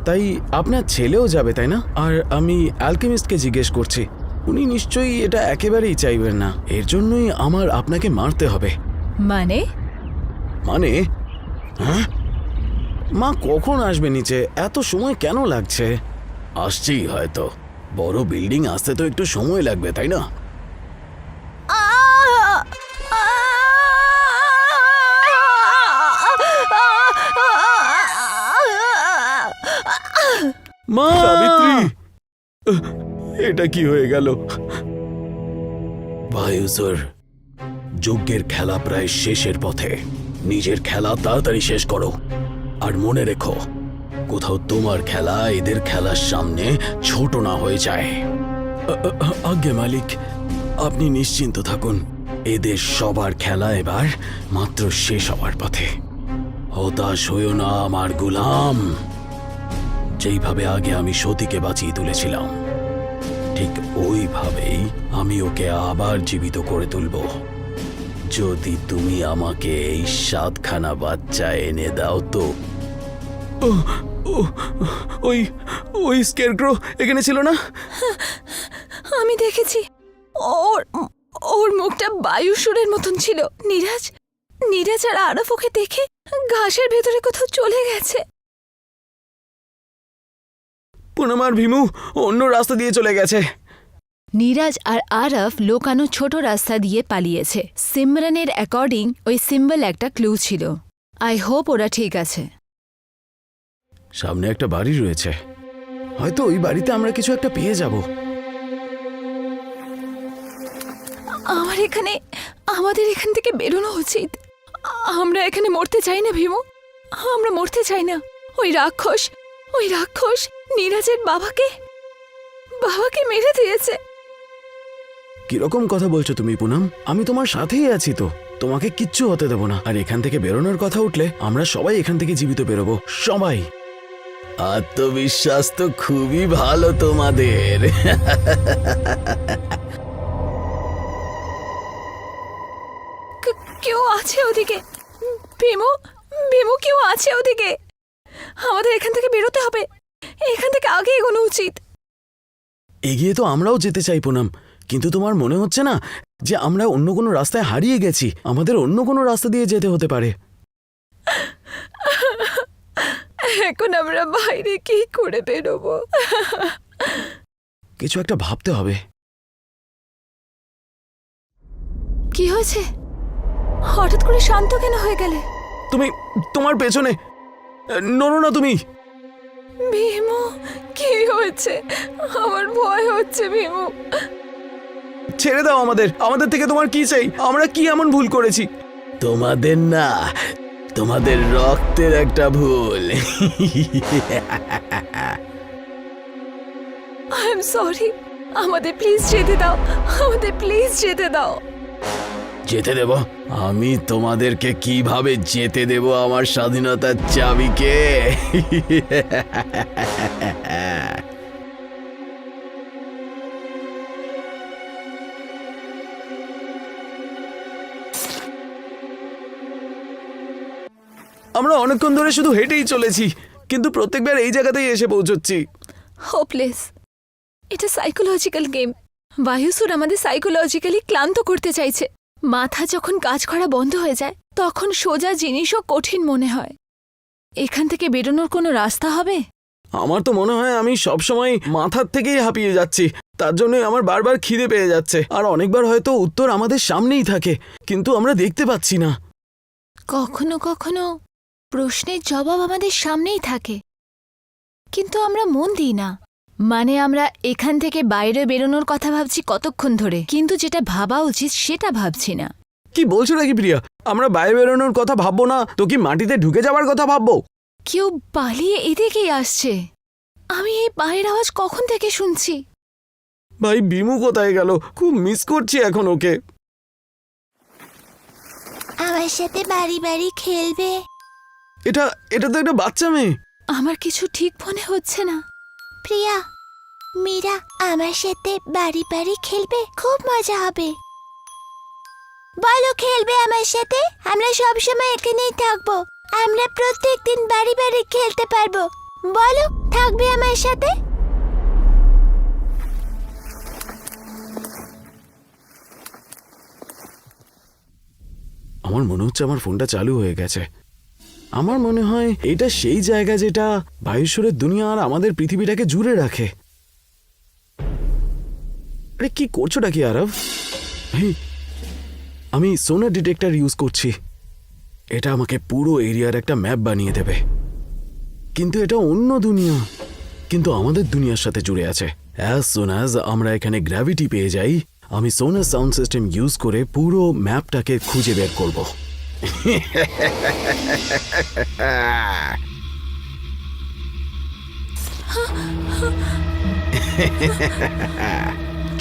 তাই আপনার ছেলেও যাবে, তাই না? আর আমি অ্যালকেমিস্টকে জিজ্ঞেস করছি, উনি নিশ্চয়ই এটা একেবারেই চাইবেন না। এর জন্যই আমার আপনাকে মারতে হবে। মানে? মানে? হ্যাঁ, মা কখন আসবে নিচে? এত সময় কেন লাগছে? আসছেই হয়তো। বড় বিল্ডিং আসতে তো একটু সময় লাগবে, তাই না? মা! সাবিত্রী, এটা কি হয়ে গেল? বায়ুসর, যজ্ঞের খেলা প্রায় শেষের পথে। নিজের খেলা তাড়াতাড়ি শেষ করো। আর মনে রেখো, কোথাও তোমার খেলা এদের খেলার সামনে ছোট না হয়ে যায়। আজ্ঞে মালিক, আপনি নিশ্চিন্ত থাকুন। এদের সবার খেলা এবার মাত্র শেষ হওয়ার পথে। হতাশ হইও না আমার গোলাম। যেইভাবে আগে আমি সতীকে বাঁচিয়ে তুলেছিলাম, ঠিক ওইভাবেই আমি ওকে আবার জীবিত করে তুলব, যদি তুমি আমাকে এই 7খানা বাচ্চা এনে দাও তো। ওই স্কেয়ারক্রো এখানে ছিল না? আমি দেখেছি, ওর মুখটা বায়ুসুরের মতন ছিল। নীরাজ আর আরফ ওকে দেখে ঘাসের ভেতরে কোথাও চলে গেছে। পুনম আর ভীমু অন্য রাস্তা দিয়ে চলে গেছে। নীরাজ আর আরফ লোকানো ছোট রাস্তা দিয়ে পালিয়েছে। সিমরানের অ্যাকর্ডিং ওই সিম্বল একটা ক্লু ছিল। আই হোপ ওরা ঠিক আছে। সামনে একটা বাড়ি রয়েছে, হয়তো ওই বাড়িতে আমরা কিছু একটা পেয়ে যাব। আমাদের এখান থেকে বেরোনো উচিত। আমরা এখানে মরতে চাই না ভীমু, আমরা মরতে চাই না। ওই রাক্ষস নীরাজের বাবাকে মেরে দিয়েছে। কিরকম কথা বলছো তুমি পুনম? আমি তোমার সাথেই আছি তো, তোমাকে কিচ্ছু হতে দেবো না। আর এখান থেকে বেরোনোর কথা উঠলে আমরা সবাই এখান থেকে জীবিত বেরোবো, সবাই। আত্মবিশ্বাস তো খুবই ভালো তোমাদের। কেউ আছে ওদিকে? ভীমু কেউ আছে ওদিকে? আমাদের এখান থেকে বেরোতে হবে, এখান থেকে আগে এগোনো উচিত। এগিয়ে তো আমরাও যেতে চাই পুনম, কিন্তু তোমার মনে হচ্ছে না যে আমরা অন্য কোনো রাস্তায় হারিয়ে গেছি, আমাদের অন্য কোনো রাস্তা দিয়ে যেতে হতে পারে। এখন আমরা বাইরে কি করে বেরোবো? কিছু একটা ভাবতে হবে। কি হয়েছে? হঠাৎ করে শান্ত কেন হয়ে গেলে? তুমি তোমার পেছনে নড়ো না তুমি। ভীমু, কি হয়েছে? আমার ভয় হচ্ছে ভীমু। ছেড়ে দাও আমাদের, আমাদের থেকে তোমার কি চাই? আমরা কি এমন ভুল করেছি? তোমাদের না, তোমাদের রক্তের একটা ভুল। আই এম সরি, আমাদের প্লিজ যেতে দাও, আমাদের প্লিজ যেতে দাও। যেতে দেব? আমি তোমাদেরকে কিভাবে যেতে দেব আমার স্বাধীনতার চাবিকে? আমরা অনেকক্ষণ ধরে শুধু হেঁটেই চলেছি, কিন্তু প্রত্যেকবার এই জায়গাতেই এসে পৌঁছচ্ছি। হোপলেস। এটা সাইকোলজিক্যাল গেম। বায়ুসুর আমাদের সাইকোলজিক্যালি ক্লান্ত করতে চাইছে। মাথা যখন কাজ করা বন্ধ হয়ে যায় তখন সোজা জিনিসও কঠিন মনে হয়। এখান থেকে বেরোনোর কোনো রাস্তা হবে? আমার তো মনে হয় আমি সবসময় মাথার থেকেই হাঁপিয়ে যাচ্ছি, তার জন্যই আমার বারবার খিদে পেয়ে যাচ্ছে। আর অনেকবার হয়তো উত্তর আমাদের সামনেই থাকে, কিন্তু আমরা দেখতে পাচ্ছি না। কখনো কখনো প্রশ্নের জবাব আমাদের সামনেই থাকে, কিন্তু আমরা মন দিই না। মানে আমরা এখান থেকে বাইরে বেরোনোর কথা ভাবছি কতক্ষণ ধরে, কিন্তু যেটা ভাবা উচিত সেটা ভাবছি না। কি বলছো নাকি প্রিয়া? আমরা বাইরে বেরোনোর কথা ভাববো না তো কি মাটিতে ঢুকে যাওয়ার কথা ভাববো? কেউ পালিয়ে এদিকেই আসছে। আমি এই পায়ের আওয়াজ কখন থেকে শুনছি। ভাই বিমু কোথায় গেল? খুব মিস করছি এখন ওকে। আমার সাথে বাড়ি বাড়ি খেলবে? এটা এটা তো একটা বাচ্চা মেয়ে। আমার কিছু ঠিক মনে হচ্ছে না। প্রিয়া, মীরা আমার সাথে বাড়ি বাড়ি খেলবে? খুব মজা হবে। বলো, খেলবে আমার সাথে? আমরা সব সময় এখানেই থাকবো। আমরা প্রত্যেকদিন বাড়ি বাড়ি খেলতে পারবো। বলো, থাকবে আমার সাথে? আমার মনে হচ্ছে আমার ফোনটা চালু হয়ে গেছে। আমার মনে হয় এটা সেই জায়গা যেটা বায়ুস্বরের দুনিয়া আর আমাদের পৃথিবীটাকে জুড়ে রাখে। আরে কি করছোটা কি আরব? আমি সোনার ডিটেক্টর ইউজ করছি। এটা আমাকে পুরো এরিয়ার একটা ম্যাপ বানিয়ে দেবে। কিন্তু এটা অন্য দুনিয়া, কিন্তু আমাদের দুনিয়ার সাথে জুড়ে আছে। অ্যাজ সুন অ্যাজ আমরা এখানে গ্র্যাভিটি পেয়ে যাই, আমি সোনার সাউন্ড সিস্টেম ইউজ করে পুরো ম্যাপটাকে খুঁজে বের করব।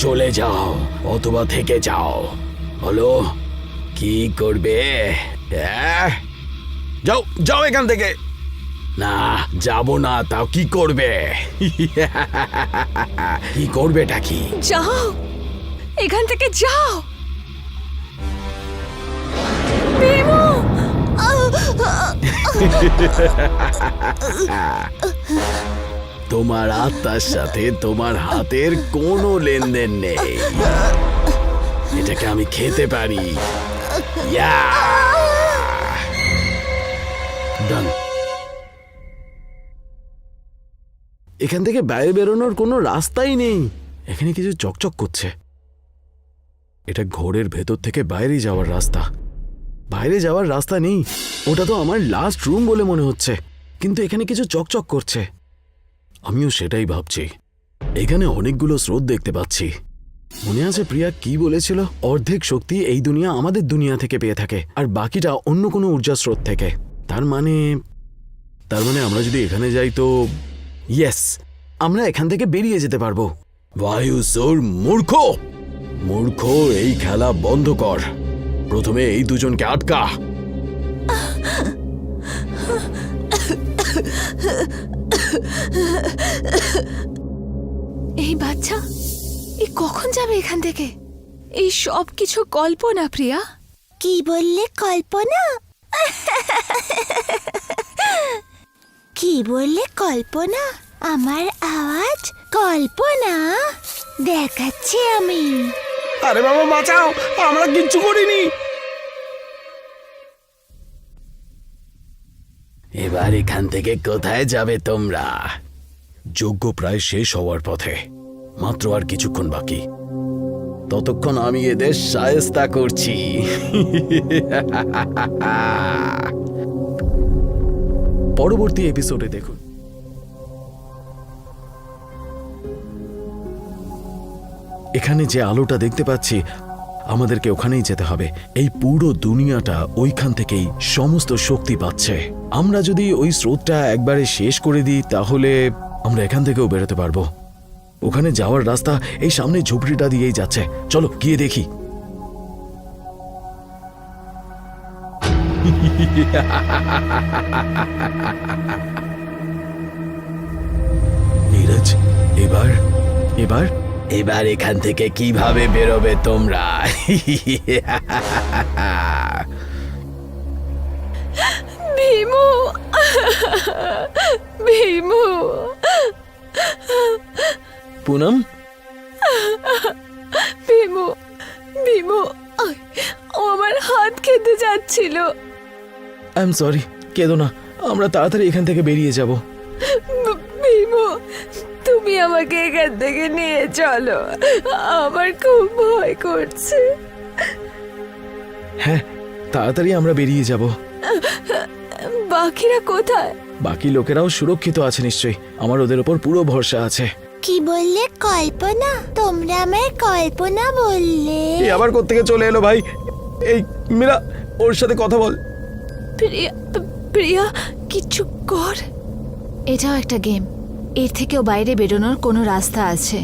চলে যাও অথবা থেকে যাও, বলো কি করবে? যাও যাও এখান থেকে। না যাব না, তাও কি করবে? কি করবেটা কি? যাও, এখান থেকে যাও। ভীমু! তোমার আত্মার সাথে তোমার হাতের কোনো লেনদেন নেই। এটাকে আমি খেতে পারি। ডান। এখান থেকে বাইরে বেরোনোর কোনো রাস্তাই নেই। এখানে কিছু চকচক করছে। এটা ঘোরের ভেতর থেকে বাইরে যাওয়ার রাস্তা। বাইরে যাওয়ার রাস্তা নেই। ওটা তো আমার লাস্ট রুম বলে মনে হচ্ছে, কিন্তু এখানে কিছু চকচক করছে। আমিও সেটাই ভাবছি। এখানে অনেকগুলো স্রোত দেখতে পাচ্ছি। মনে আছে প্রিয়া কি বলেছিল? অর্ধেক শক্তি এই দুনিয়া আমাদের দুনিয়া থেকে পেয়ে থাকে, আর বাকিটা অন্য কোনো ঊর্জা স্রোত থেকে। তার মানে আমরা যদি এখানে যাই তো ইয়েস, আমরা এখান থেকে বেরিয়ে যেতে পারবো। বায়ুসুর মূর্খ, মূর্খ, এই খেলা বন্ধ কর। প্রথমে এই দুজনকে আটকা। এই বাচ্চা এই কখন যাবে এখান থেকে? এই সব কিছু কল্পনা। প্রিয়া, কি বললে? কল্পনা? কি বললে? কল্পনা? আমার আওয়াজ কল্পনা? দেখাচ্ছি আমি। আরে বাবা বাঁচাও, আমরা কিচ্ছু করিনি। এবার এখান থেকে কোথায় যাবে তোমরা? যজ্ঞ প্রায় শেষ হওয়ার পথে, মাত্র আর কিছুক্ষণ বাকি। ততক্ষণ আমি এদের শায়েস্তা করছি। পরবর্তী এপিসোডে দেখুন। এখানে যে আলোটা দেখতে পাচ্ছি, আমাদেরকে ওখানেই যেতে হবে। এই পুরো দুনিয়াটা ওইখান থেকেই সমস্ত শক্তি পাচ্ছে। আমরা যদি ওই স্রোতটা একবারে শেষ করে দিই, তাহলে আমরা এখান থেকেও বেরোতে পারবো। ওখানে যাওয়ার রাস্তা এই সামনে ঝুপড়িটা দিয়েই যাচ্ছে। চলো গিয়ে দেখি। নীরজ, এবার এবার এবার এখান থেকে কিভাবে বেরোবে তোমরা? ভীমু, ভীমু, পুনম, ভীমু, ভীমু, ও আমার হাত খেতে যাচ্ছিল। আই এম সরি, কেঁদো না, আমরা তাড়াতাড়ি এখান থেকে বেরিয়ে যাব। ভীমু, তুমি আমাকে এখান থেকে নিয়ে চলো, আমার খুব ভয় করছে। হ্যাঁ, তাড়াতাড়ি আমরা বেরিয়ে যাব। বাকিরা কোথায়? বাকি লোকেরাও সুরক্ষিত আছে নিশ্চয়ই, আমার ওদের ওপর পুরো ভরসা আছে। কি বললে? কল্পনা? তোমরা আমায় কল্পনা বললে? এই আবার কোত্থেকে চলে এলো ভাই? এই মীরা, ওর সাথে কথা বল। প্রিয়া, প্রিয়া, কিছু কর। এটাও একটা গেম, এর থেকেও বাইরে বেরোনোর কোনো রাস্তা আছে?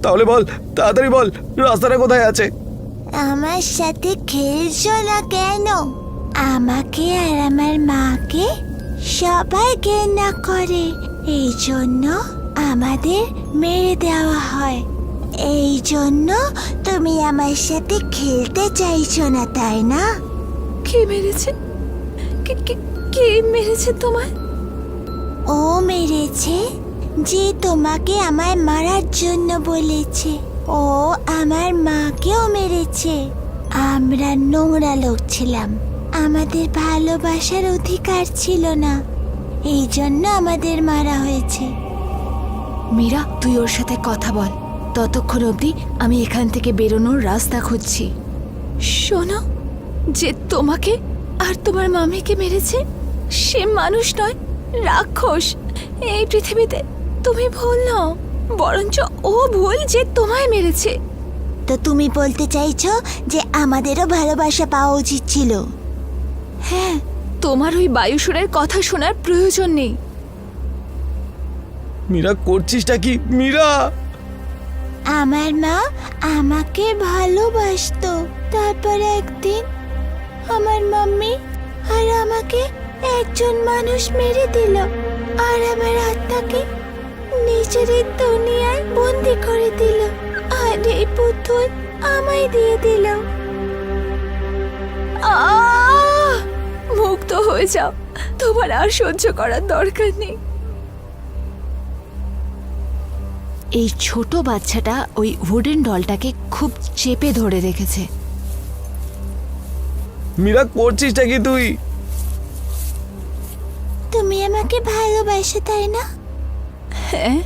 তাহলে বল, তাড়াতাড়ি বল, রাস্তাটা কোথায় আছে? আমার সাথে খেলছো না কেন? আমাকে আর আমার মাকে সবাই ঘৃণা করে, এই জন্য আমাদের মেরে দেওয়া হয়। এই জন্য তুমি আমার সাথে খেলতে চাইছো না, তাই না? কে মেরেছে? কে মেরেছে তোমায়? ও মেরেছে, যে তোমাকে আমায় মারার জন্য বলেছে। ও আমার মাকেও মেরেছে। আমরা নোংরা লোক ছিলাম, আমাদের ভালোবাসার অধিকার ছিল না, এই জন্য আমাদের মারা হয়েছে। মীরা, তুই ওর সাথে কথা বল, ততক্ষণ অবধি আমি এখান থেকে বেরোনোর রাস্তা খুঁজছি। শোনো, যে তোমাকে আর তোমার মামিকে মেরেছে সে মানুষ নয়, রাক্ষস। এই পৃথিবীতে তুমি ভুল নও, বরঞ্চ ও ভুল যে তোমায় মেরেছে। তো তুমি বলতে চাইছো যে আমাদেরও ভালোবাসা পাওয়া উচিত ছিল? হ্যাঁ, তোমার ওই বায়ুসুরের কথা শোনার প্রয়োজন নেই। মীরা, করছিসটা কি? মীরা, আমার মা আমাকে ভালোবাসতো, তারপর একদিন আমার মাম্মি আর আমাকে একজন মানুষ মেরে দিল, আর আমার আত্মাকে নিজের দুনিয়ায় বন্দি করে দিল, আর এই পুতুল আমায় দিয়ে দিল। মুক্ত হয়ে যাও, তোমার আর সহ্য করার দরকার নেই। এই ছোট বাচ্চাটা ওই উডেন ডলটাকে খুব চেপে ধরে রেখেছে। মীরা, করছিসটা কি তুই? তুমি আমাকে ভালোবাসো, তাই না? হ্যাঁ,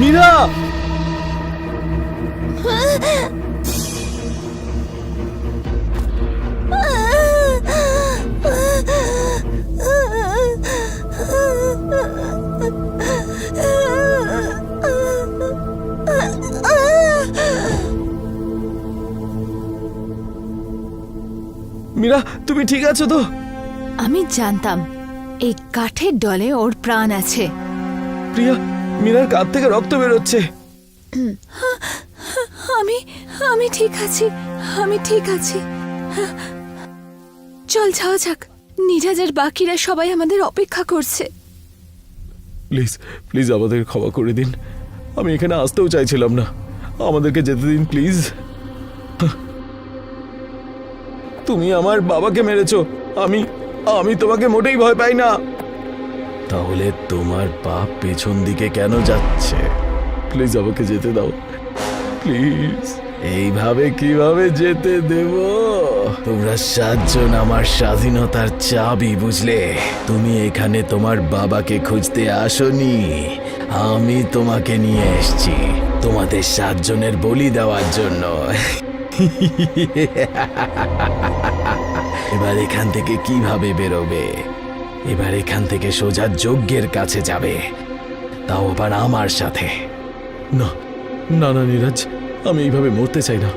মীরা, মীরা, তুমি ঠিক আছো তো? আমি জানতাম এই কাঠের ডলে ওর প্রাণ আছে। প্রিয়া, মীরার কাঁধ থেকে রক্ত বেরোচ্ছে। আমি ঠিক আছি, আমি ঠিক আছি। চল যাওয়া যাক, নীরাজের বাকিরা সবাই আমাদের অপেক্ষা করছে। প্লিজ প্লিজ আমাদের ক্ষমা করে দিন, আমি এখানে আসতেও চাইছিলাম না, আমাদেরকে যেতে দিন প্লিজ। তুমি আমার বাবাকে মেরেছো, আমি তোমাকে মোটেই ভয় পাই না। তাহলে তোমার পা পেছন দিকে কেন যাচ্ছে? প্লিজ আমাকে যেতে দাও, প্লিজ। এইভাবে কিভাবে যেতে দেব? তোমরা 7 জন আমার স্বাধীনতার চাবি, বুঝলে? তুমি এখানে তোমার বাবাকে খুঁজতে আসোনি, আমি তোমাকে নিয়ে এসেছি তোমাদের 7 জনের বলি দেওয়ার জন্য। এবার এখান থেকে কিভাবে বেরোবে? এবার এখান থেকে সোজা যজ্ঞের কাছে যাবে, তাও আবার আমার সাথে। না না না নীরজ, আমি এইভাবে মরতে চাই না।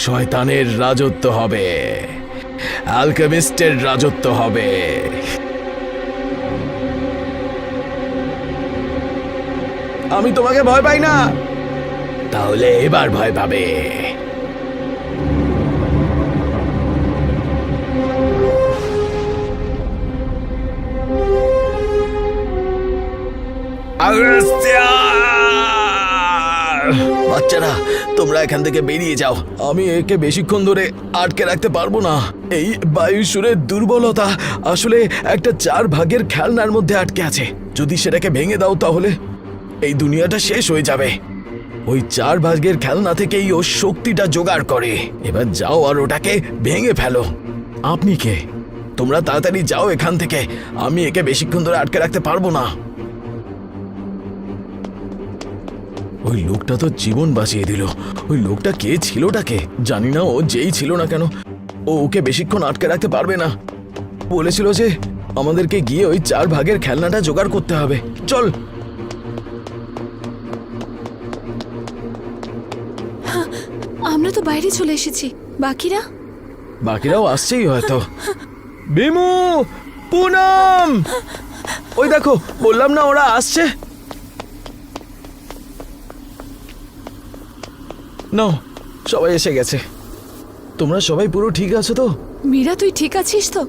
শয়তানের রাজত্ব হবে, অ্যালকেমিস্টের রাজত্ব হবে। আমি তোমাকে ভয় পাই না, তাহলে এবার ভয় পাবে। বাচ্চারা, তোমরা এখান থেকে বেরিয়ে যাও। আমি একে বেশিক্ষণ ধরে আটকে রাখতে পারবো না। এই বায়ুসুরের দুর্বলতা আসলে একটা 4 ভাগের খেলনার মধ্যে আটকে আছে। যদি সেটাকে ভেঙে দাও তাহলে এই দুনিয়াটা শেষ হয়ে যাবে। ওই 4 ভাগের খেলনা থেকেই ও শক্তিটা জোগাড় করে। এবার যাও আর ওটাকে ভেঙে ফেলো। আপনি কে? তোমরা তাড়াতাড়ি যাও এখান থেকে, আমি একে বেশিক্ষণ ধরে আটকে রাখতে পারবো না। ওই লোকটা তো জীবন বাঁচিয়ে দিল। ওই লোকটা কে ছিলটাকে জানি না, ও যেই ছিল না কেন ও ওকে বেশিক্ষণ আটকে রাখতে পারবে না। বলেছিল যে আমাদেরকে গিয়ে ওই 4 ভাগের খেলনাটা জোগাড় করতে হবে। চল। আমরা তো বাইরে চলে এসেছি, বাকিরা? বাকিরাও আসছেই হয়তো। বিমু, পুনম, ওই দেখো, বললাম না ওরা আসছে। নাও, সবাই এসে গেছে। তোমরা সবাই পুরো ঠিক আছো তো? মীরা, তুই ঠিক আছিস তো?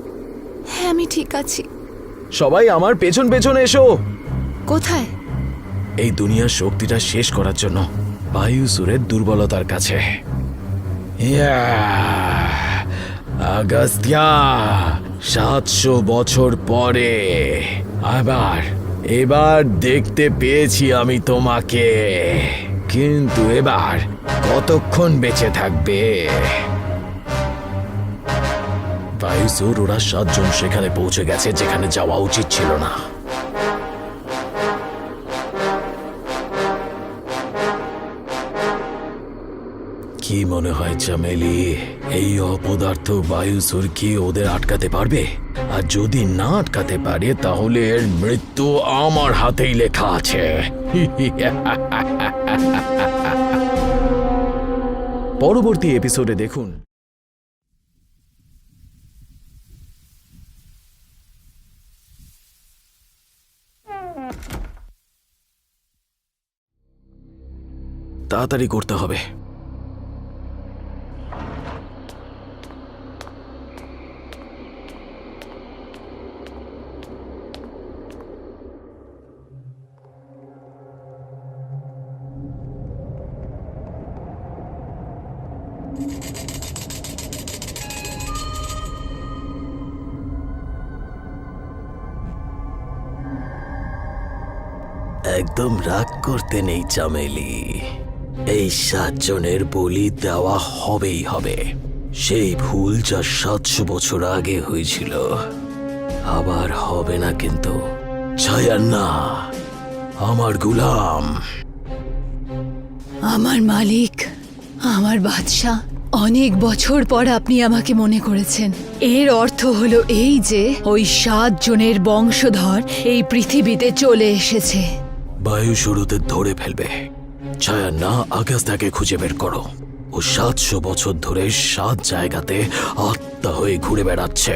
হ্যাঁ, আমি ঠিক আছি। সবাই আমার পেছন পেছন এসো। কোথায়? এই দুনিয়ার শক্তিটা শেষ করার জন্য বায়ুসুরের দুর্বলতার কাছে। আগস্ত্যা, 700 বছর পরে এবার দেখতে পেয়েছি আমি তোমাকে। কিন্তু এবার কতক্ষণ বেঁচে থাকবে? বায়ুসুর ওরা 7 জন সেখানে পৌঁছে গেছে যেখানে যাওয়া উচিত ছিল না। কি মনে হয় চামেলি, এই অপদার্থ বায়ুসুর কি ওদের আটকাতে পারবে? আর যদি না আটকাতে পারে তাহলে এর মৃত্যু আমার হাতেই লেখা আছে। পরবর্তী এপিসোডে দেখুন। তাড়াতাড়ি করতে হবে। একদম রাগ করতে নেই চামেলি, এই 7 জনের বলি দেওয়া হবেই হবে। সেই ভুল যা 700 বছর আগে হয়েছিল আবার হবে না। কিন্তু ছায়ান্না আমার গুলাম, আমার মালিক, আমার বাদশা, অনেক বছর পর আপনি আমাকে মনে করেছেন। এর অর্থ হলো এই যে ওই 7 জনের বংশধর এই পৃথিবীতে চলে এসেছে। বায়ু শুরুতে ধরে ফেলবে। ছায়ান্না, আগস্ত্যাকে খুঁজে বের করো। ও 700 বছর ধরে 7 জায়গাতে আত্মা হয়ে ঘুরে বেড়াচ্ছে।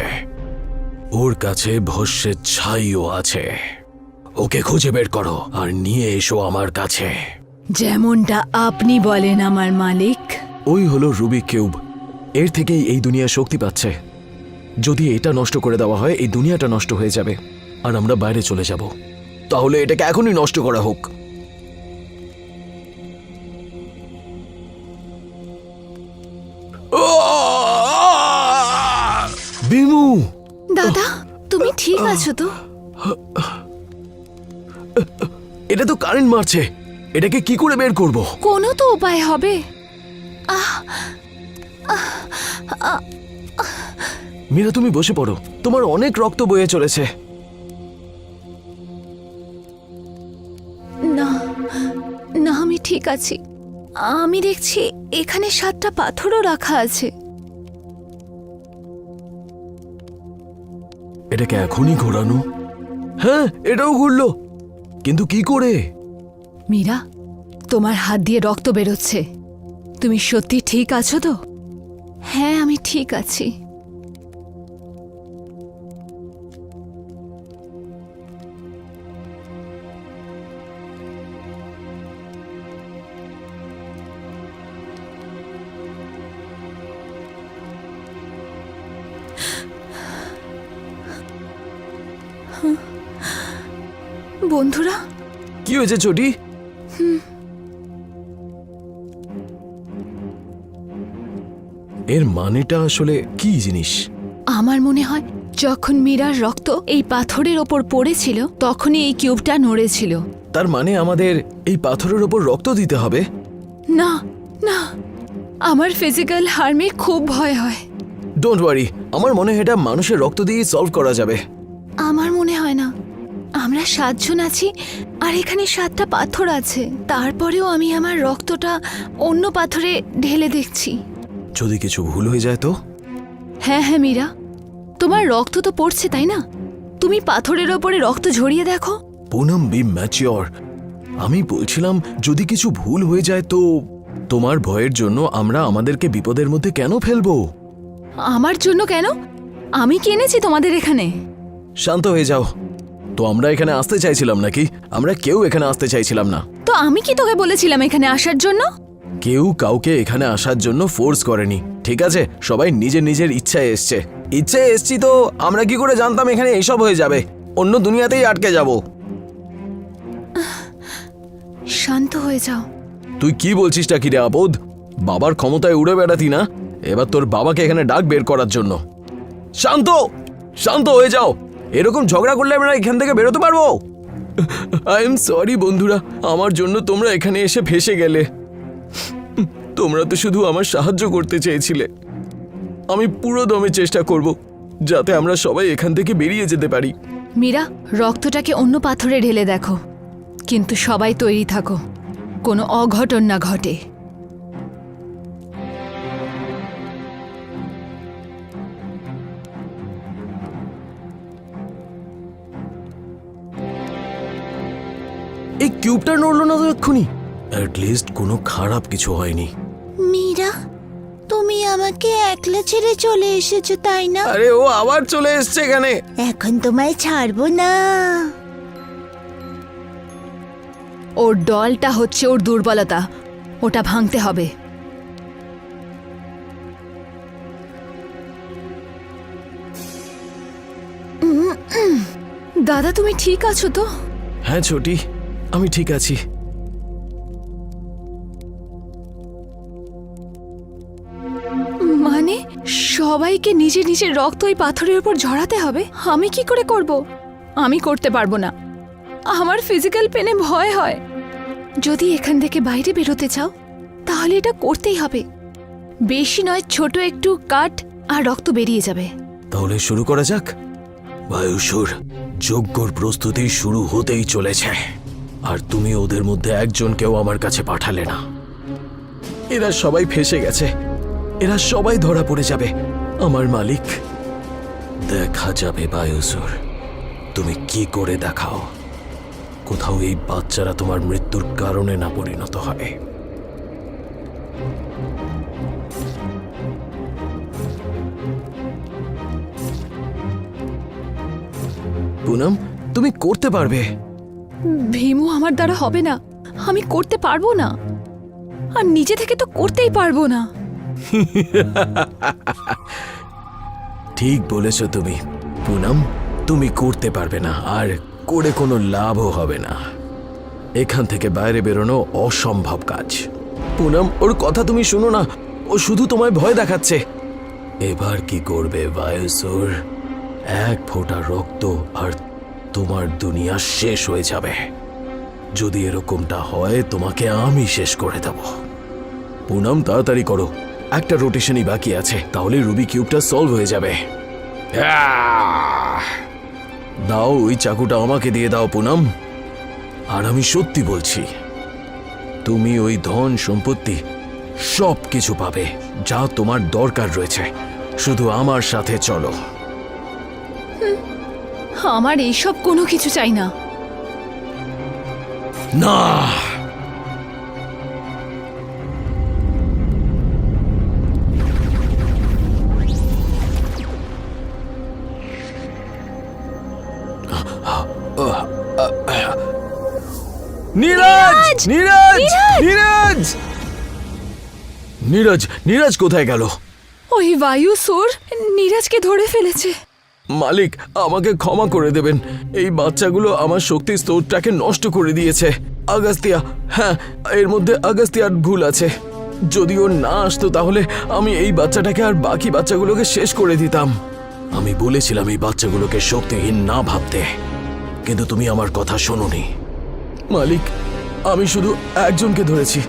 ওর কাছে ভস্যের ছাইও আছে। ওকে খুঁজে বের করো আর নিয়ে এসো আমার কাছে। যেমনটা আপনি বলেন আমার মালিক। ওই হলো রুবিক কিউব। এর থেকেই এই দুনিয়া শক্তি পাচ্ছে। যদি এটা নষ্ট করে দেওয়া হয় এই দুনিয়াটা নষ্ট হয়ে যাবে আর আমরা বাইরে চলে যাব। তাহলে এটাকে এখনই নষ্ট করা হোক। দাদা, তুমি ঠিক আছো তো? এটা তো কারেন্ট মারছে। এটাকে কি করে বের করব? কোনো তো উপায় হবে। মীরা, তুমি বসে পড়ো, তোমার অনেক রক্ত বয়ে চলেছে। না না, আমি ঠিক আছি। আমি দেখছি এখানে 7টা পাথরও রাখা আছে। এটাকে এখনই ঘোরানো? হ্যাঁ, এটাও ঘুরলো, কিন্তু কি করে? মীরা, তোমার হাত দিয়ে রক্ত বেরোচ্ছে। তুমি সত্যি ঠিক আছো তো? হ্যাঁ, আমি ঠিক আছি। বন্ধুরা, কি হয়েছে চটি? এর মানেটা আসলে কি জিনিস? আমার মনে হয় যখন মীরার রক্ত এই পাথরের ওপর পড়েছিল তখনই এই কিউবটা নড়েছিল। তার মানে আমাদের এই পাথরের ওপর রক্ত দিতে হবে? না না, আমার ফিজিক্যাল হার্মে খুব ভয় হয়। ডোন্ট ওয়ারি, আমার মনে হয় এটা মানুষের রক্ত দিয়ে সলভ করা যাবে। আমার মনে হয় না। আমরা 7 জন আছি আর এখানে 7টা পাথর আছে, তারপরেও আমি আমার রক্তটা অন্য পাথরে ঢেলে দেখছি। যদি কিছু ভুল হয়ে যায় তো? হ্যাঁ হ্যাঁ মীরা, তোমার রক্ত তো পড়ছে তাই না? তুমি পাথরের ওপরে রক্ত ঝরিয়ে দেখো। Poonam, be mature. আমি বলছিলাম যদি কিছু ভুল হয়ে যায় তো? তোমার ভয়ের জন্য আমরা আমাদেরকে বিপদের মধ্যে কেন ফেলবো? আমার জন্য কেন? আমি কি এনেছি তোমাদের এখানে? শান্ত হয়ে যাও। তো আমরা এখানে আসতে চাইছিলাম নাকি? আমরা কেউ এখানে আসতে চাইছিলাম না। তো আমি কি তোকে বলেছিলাম এখানে আসার জন্য? কেউ কাউকে এখানে আসার জন্য ফোর্স করেনি, ঠিক আছে? সবাই নিজের নিজের ইচ্ছায় এসছে। ইচ্ছায় এসছি তো আমরা কি করে জানতাম এখানে এইসব হয়ে যাবে? অন্য দুনিয়াতেই আটকে যাব। শান্ত হয়ে যাও। তুই কি বলছিসটা কি রে আপদ? বাবার ক্ষমতায় উড়ে বেড়াতি না? এবার তোর বাবাকে এখানে ডাক বের করার জন্য। শান্ত শান্ত হয়ে যাও। এরকম ঝগড়া করলে আমরা এখান থেকে বেরোতে পারবো? আই এম সরি বন্ধুরা, আমার জন্য তোমরা এখানে এসে ফেসে গেলে। তোমরা তো শুধু আমার সাহায্য করতে চেয়েছিলে। আমি পুরো দমে চেষ্টা করব যাতে আমরা সবাই এখান থেকে বেরিয়ে যেতে পারি। মীরা, রক্তটাকে অন্য পাথরে ঢেলে দেখো, কিন্তু সবাই তৈরি থাকো, কোনো অঘটন না ঘটে। এই কিউবটা নড়লো না তো এক্ষুনি? অ্যাটলিস্ট কোনো খারাপ কিছু হয়নি। মীরা, তুমি আমাকে একলা ছেড়ে চলে এসেছো তাই না? আরে ও আবার চলে এসছে এখানে। এখন তোমায় ছাড়বো না। ওর ডলটা হচ্ছে ওর দুর্বলতা, ওটা ভাঙতে হবে। দাদা, তুমি ঠিক আছো তো? হ্যাঁ ছোটি, আমি ঠিক আছি। মানে সবাইকে নিজের নিজের রক্ত ওই পাথরের উপর ঝরাতে হবে? আমি কি করে করব? আমি করতে পারবো না। আমার ফিজিক্যাল পেনে ভয় হয়। যদি এখান থেকে বাইরে বেরোতে চাও তাহলে এটা করতেই হবে। বেশি নয়, ছোট একটু কাট আর রক্ত বেরিয়ে যাবে। তাহলে শুরু করা যাক। বায়ুসুর, যজ্ঞর প্রস্তুতি শুরু হতেই চলেছে, আর তুমি ওদের মধ্যে একজনকেও আমার কাছে পাঠালে না। এরা সবাই ফেসে গেছে, এরা সবাই ধরা পড়ে যাবে। আমার মালিক, দেখা যাবে বায়ুসুর, তুমি কি করে দেখাও। কোথাও এই বাচ্চারা তোমার মৃত্যুর কারণে না পরিণত হয়। পুনম, তুমি করতে পারবে। ভীমু, আমার দ্বারা হবে না। আমি করতে পারবো না, আর নিজে থেকে তো করতেই পারবো না। ঠিক বলেছ তুমি পুনম, তুমি করতে পারবে না, আর করে কোনো লাভও হবে না। এখান থেকে বাইরে বেরোনো অসম্ভব কাজ। পুনম, ওর কথা তুমি শুনো না, ও শুধু তোমায় ভয় দেখাচ্ছে। এবার কি করবে বায়ুসুর? এক ফোঁটা রক্ত আর তোমার দুনিয়া শেষ হয়ে যাবে। যদি এরকমটা হয় তোমাকে আমি শেষ করে দেব। পুনম তাড়াতাড়ি করো, একটা রোটেশনই বাকি আছে, তাহলে রুবি কিউবটা সলভ হয়ে যাবে। দাও ওই চাকুটা আমাকে দিয়ে দাও পুনম। আর আমি সত্যি বলছি, তুমি ওই ধন সম্পত্তি সব কিছু পাবে যা তোমার দরকার রয়েছে। শুধু আমার সাথে চলো। আমার এইসব কোনো কিছু চাই না। না, নীরজ! নীরজ! নীরজ! নীরজ, নীরজ কোথায় গেল? ওই বায়ু সোর নীরজকে ধরে ফেলেছে। মালিক, আমাকে ক্ষমা করে দেবেন। এই বাচ্চাগুলো আমার শক্তির স্তরটাকে নষ্ট করে দিয়েছে। আগাস্তিয়া, হ্যাঁ, এর মধ্যে আগাস্তিয়ার ভুল আছে। যদি ও না আসতো তাহলে আমি এই বাচ্চাটাকে আর বাকি বাচ্চাগুলোকে শেষ করে দিতাম। আমি বলেছিলাম এই বাচ্চাগুলোকে শক্তিহীন না ভাবতে, কিন্তু তুমি আমার কথা শোনোনি। মালিক, আমি শুধু একজনকে ধরেছি।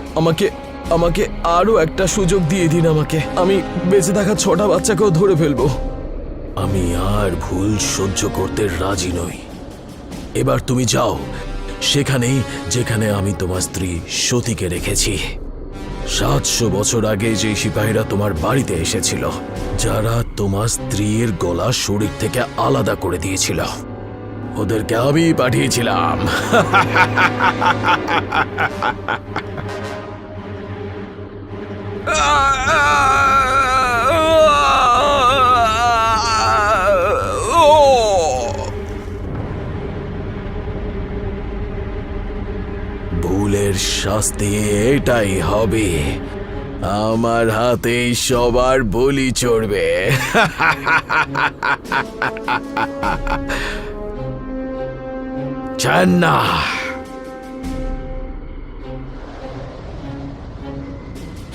আমাকে আরো একটা সুযোগ দিয়ে দিন আমাকে। আমি বেঁচে থাকা 6টা বাচ্চাকেও ধরে ফেলবো। আমি আর ভুল সহ্য করতে রাজি নই। এবার তুমি যাও সেখানেই যেখানে আমি তোমার স্ত্রী সতীকে রেখেছি। 700 বছর আগে যে সিপাহীরা তোমার বাড়িতে এসেছিল, যারা তোমার স্ত্রীর গলা শরীর থেকে আলাদা করে দিয়েছিল, ওদেরকে আমি পাঠিয়েছিলাম। ভুলের শাস্তি এটাই হবে। আমার হাতেই সবার বলি চড়বে। চান না?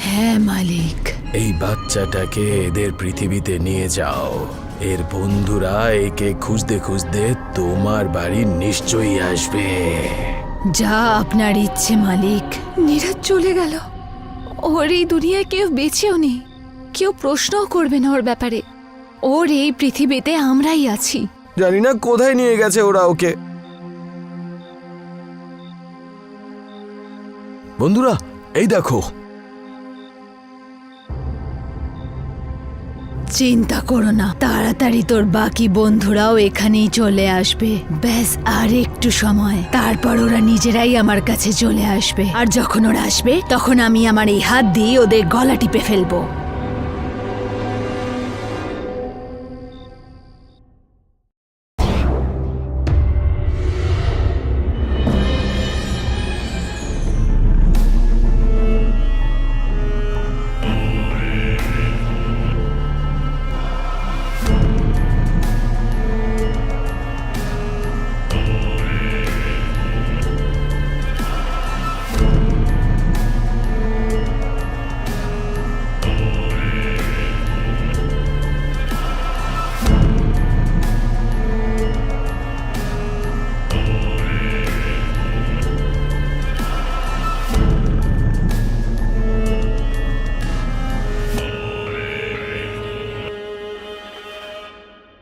হ্যাঁ মালিক। এই বাচ্চাটাকে এদের পৃথিবীতে নিয়ে যাও। এর বন্ধুরা একে খুঁজতে খুঁজতে তোমার বাড়ি নিশ্চয়ই আসবে। যা আপনার ইচ্ছে মালিক। নীরজ চলে গেল। ওর এই দুনিয়ায় কেউ বেঁচেও নেই, কেউ প্রশ্নও করবে না ওর ব্যাপারে। ওর এই পৃথিবীতে আমরাই আছি। জানি না কোথায় নিয়ে গেছে ওরা ওকে। বন্ধুরা, এই দেখো। চিন্তা করো না, তাড়াতাড়ি তোর বাকি বন্ধুরাও এখানেই চলে আসবে। ব্যাস আর একটু সময়, তারপর ওরা নিজেরাই আমার কাছে চলে আসবে। আর যখন ওরা আসবে তখন আমি আমার এই হাত দিয়ে ওদের গলা টিপে ফেলবো।